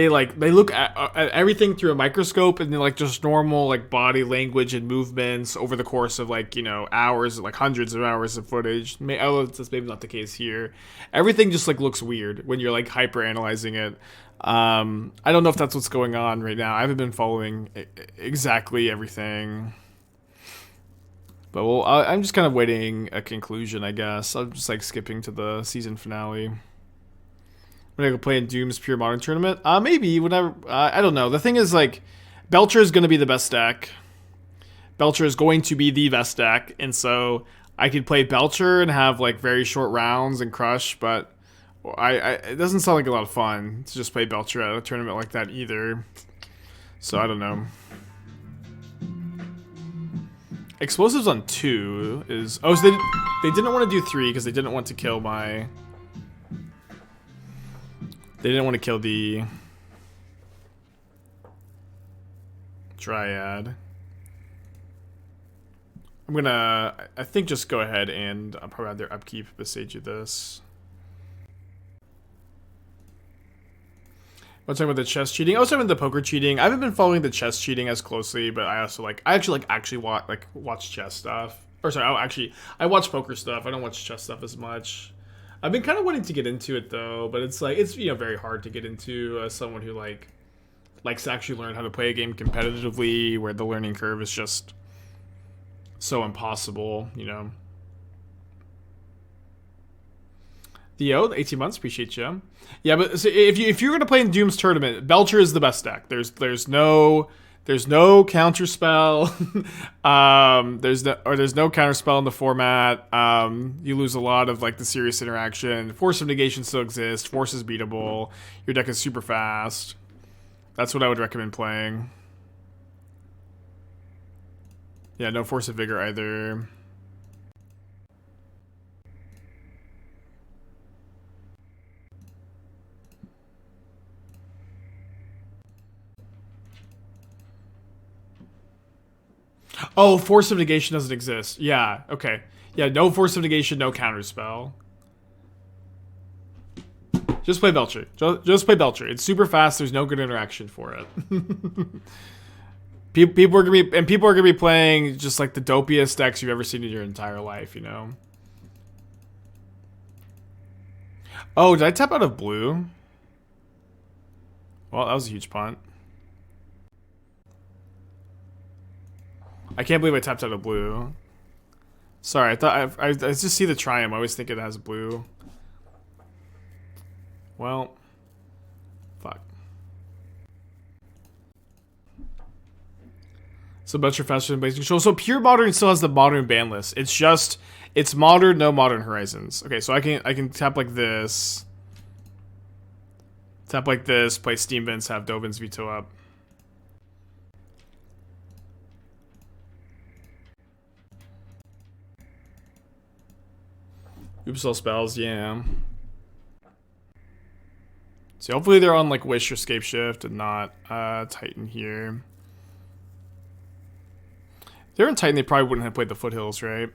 look at everything through a microscope and then like just normal like body language and movements over the course of like, you know, hours, like hundreds of hours of footage. That's maybe not the case here. Everything just like looks weird when you're like hyper analyzing it. I don't know if that's what's going on right now. I haven't been following exactly everything. But I'm just kind of waiting a conclusion, I guess. I'm just like skipping to the season finale. I'm gonna go play in Doom's Pure Modern Tournament. Maybe whenever. I don't know. The thing is, like, Belcher is gonna be the best deck. Belcher is going to be the best deck, and so I could play Belcher and have like very short rounds and crush. But it doesn't sound like a lot of fun to just play Belcher at a tournament like that either. So I don't know. Explosives on 2 is... Oh, so they didn't want to do 3 because they didn't want to kill my... They didn't want to kill the... Dryad. I'm gonna... I think just go ahead and I'll probably rather upkeep Boseiju this. I was talking about the chess cheating. I was talking about the poker cheating. I haven't been following the chess cheating as closely, but I also like. I actually watch chess stuff. Or sorry, I watch poker stuff. I don't watch chess stuff as much. I've been kind of wanting to get into it though, but it's very hard to get into as someone who likes to actually learn how to play a game competitively, where the learning curve is just so impossible, you know. Theo, 18 months, appreciate you. Yeah, but so if you're gonna play in Doom's tournament, Belcher is the best deck. There's no counter spell. There's no counter spell in the format. You lose a lot of like the serious interaction. Force of negation still exists. Force is beatable. Your deck is super fast. That's what I would recommend playing. Yeah, no Force of Vigor either. Oh, Force of Negation doesn't exist. Yeah, okay. Yeah, no Force of Negation, no counterspell. Just play Belcher. Just play Belcher. It's super fast. There's no good interaction for it. People are gonna be playing just like the dopiest decks you've ever seen in your entire life, you know. Oh, did I tap out of blue? Well, that was a huge punt. I can't believe I tapped out of blue. Sorry, I thought I just see the Triome. I always think it has blue. Well, fuck. So much faster than Blazing Control. So Pure Modern still has the Modern ban list. It's Modern, no Modern Horizons. Okay, so I can tap like this. Tap like this, play Steam Vents, have Dovin's Veto up. Oops, all spells, yeah. So hopefully they're on like Wish or Scape Shift and not Titan here. If they're in Titan, they probably wouldn't have played the Foothills, right?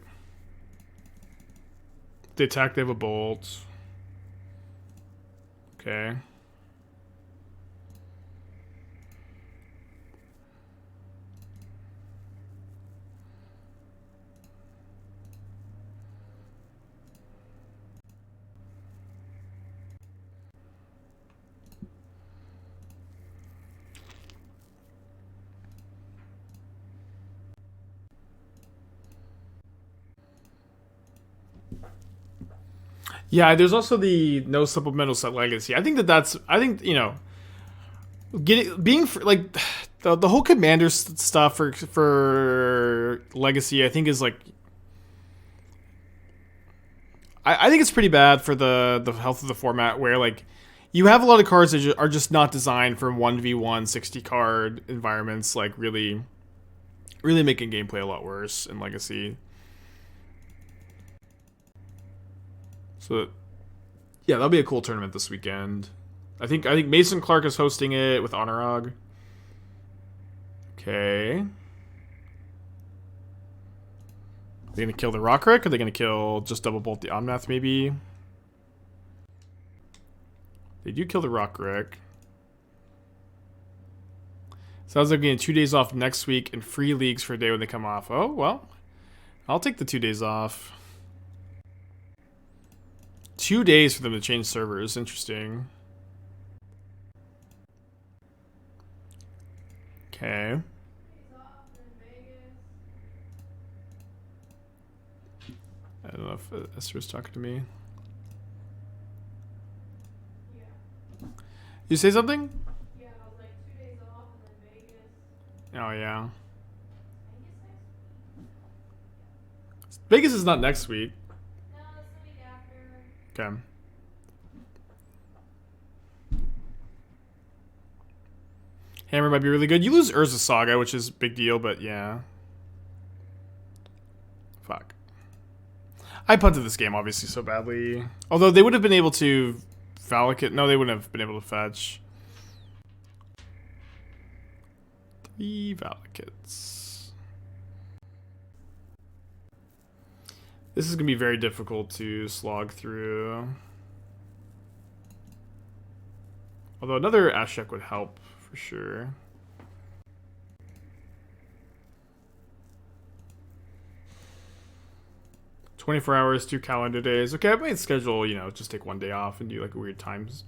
If they attack, they have a Bolt. Okay. Yeah, there's also the no supplemental set legacy. I think you know, like the whole commander stuff for legacy. I think is like, I think it's pretty bad for the health of the format, where like you have a lot of cards that are just not designed for 1v1 60 card environments, like really making gameplay a lot worse in legacy. So, yeah, that'll be a cool tournament this weekend. I think Mason Clark is hosting it with Honorog. Okay. Are they gonna kill the Rokiric? Or are they gonna kill just double bolt the Omnath maybe? They do kill the Rokiric. Sounds like getting 2 days off next week and free leagues for a day when they come off. Oh, well. I'll take the 2 days off. 2 days for them to change servers. Interesting. Okay. I don't know if Esther's talking to me. Yeah. You say something? Yeah, I was like 2 days off and then Vegas. Oh, yeah. Vegas is not next week. No, it's the week after. Okay. Hammer might be really good. You lose Urza Saga, which is a big deal, but yeah. Fuck. I punted this game obviously so badly. Although they would have been able to Valakut. No, they wouldn't have been able to fetch. 3 Valakuts. This is going to be very difficult to slog through. Although another Ashiok would help for sure. "24 hours, 2 calendar days." Okay, I might schedule, you know, just take 1 day off and do like weird times.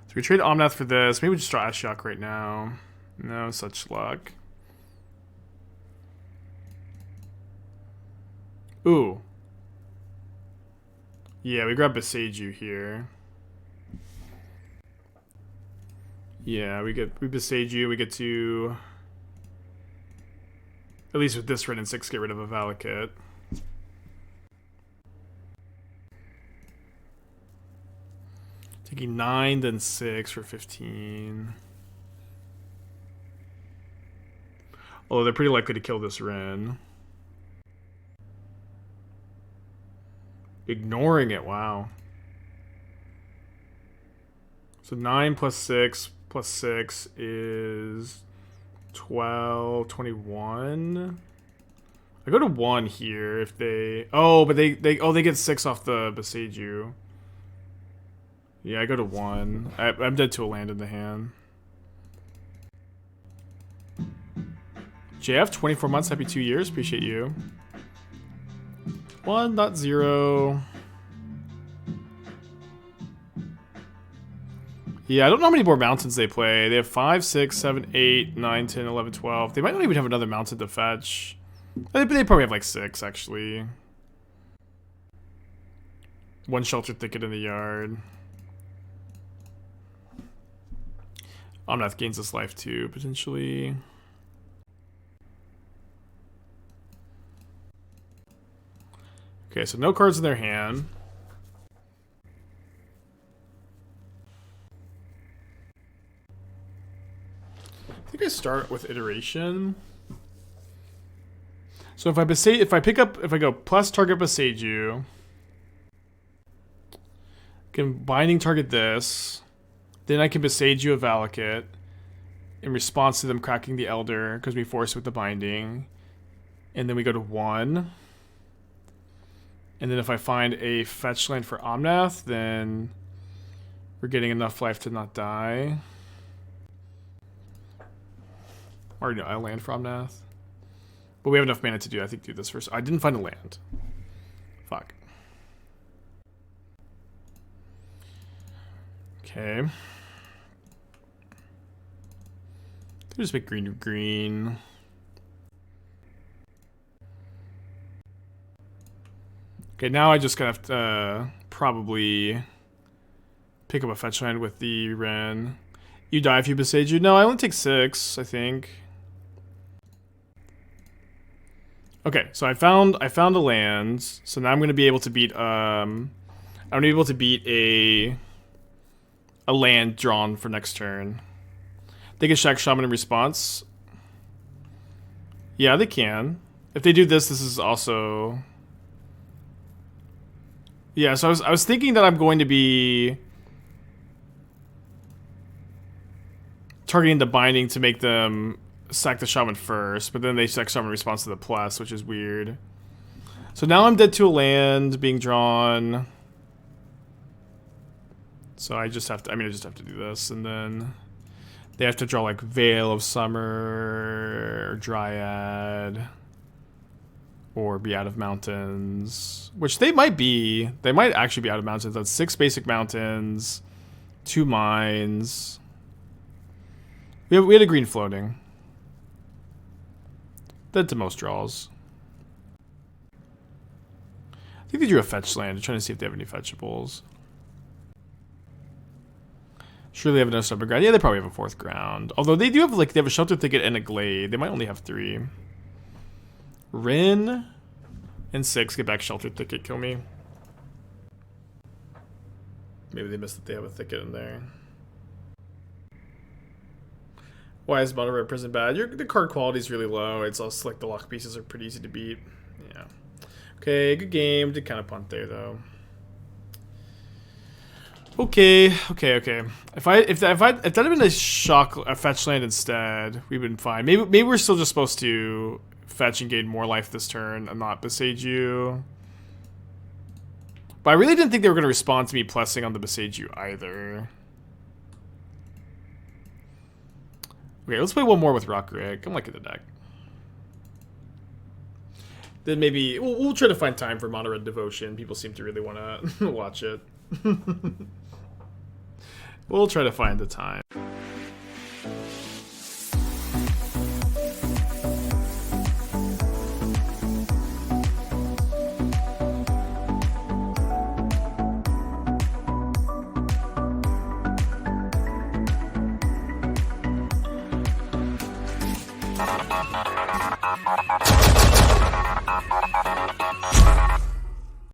So we trade Omnath for this. Maybe we just draw Ashiok right now. No such luck. Ooh. Yeah, we grab Boseiju here. Yeah, we Boseiju. We get to, at least with this Wrenn and Six, get rid of a Valakut. Taking 9, then 6 for 15. Although they're pretty likely to kill this Wrenn. Ignoring it, wow. So 9 plus 6 plus 6 is 12, 21. I go to 1 here if they... Oh, but they get 6 off the Boseiju. Yeah, I go to 1. I'm dead to a land in the hand. JF, 24 months, happy 2 years, appreciate you. 1.0. Yeah, I don't know how many more mountains they play. They have 5, 6, 7, 8, 9, 10, 11, 12. They might not even have another mountain to fetch. They probably have like 6 actually. 1 Shelter Thicket in the yard. Omnath gains this life too, potentially. Okay, so no cards in their hand. I think I start with Iteration. So if I go plus target Boseiju, can Binding target this, then I can Boseiju a Valakut in response to them cracking the Elder because we force with the Binding, and then we go to 1. And then if I find a fetch land for Omnath, then we're getting enough life to not die. Or no, I land for Omnath. But we have enough mana to do, I think, do this first. I didn't find a land. Fuck. Okay. Just make green green. Okay, now I just kind of probably pick up a fetch land with the Wrenn. You die if you Boseiju. No, I only take 6, I think. Okay, so I found a land. So now I'm gonna be able to beat I'm gonna be able to beat a land drawn for next turn. They can Shack Shaman in response. Yeah, they can. If they do this, this is also. Yeah, so I was thinking that I'm going to be targeting the Binding to make them sack the Shaman first, but then they sack Shaman in response to the plus, which is weird. So now I'm dead to a land being drawn. So I just have to, I just have to do this, and then they have to draw like Veil of Summer, or Dryad, or be out of mountains, which they might be. They might actually be out of mountains. That's 6 basic mountains, 2 mines. We had a green floating. Dead to most draws. I think they drew a fetch land. I'm trying to see if they have any fetchables. Sure, they have no Stomping Ground. Yeah, they probably have a 4th ground. Although they do have they have a Shelter Thicket and a Glade. They might only have 3. Wrenn and 6 get back Shelter Thicket. Kill me. Maybe they missed that they have a thicket in there. Why is Mono Red Prison bad? The card quality is really low. It's also like the lock pieces are pretty easy to beat. Yeah. Okay, good game. Did kind of punt there though. Okay. If that had been a fetch land instead, we've been fine. Maybe we're still just supposed to fetch and gain more life this turn and not Boseiju. But I really didn't think they were going to respond to me plussing on the Boseiju either. Okay, let's play one more with Rokiric. I'm liking the deck. Then maybe we'll try to find time for Mono Red Devotion. People seem to really want to watch it. We'll try to find the time.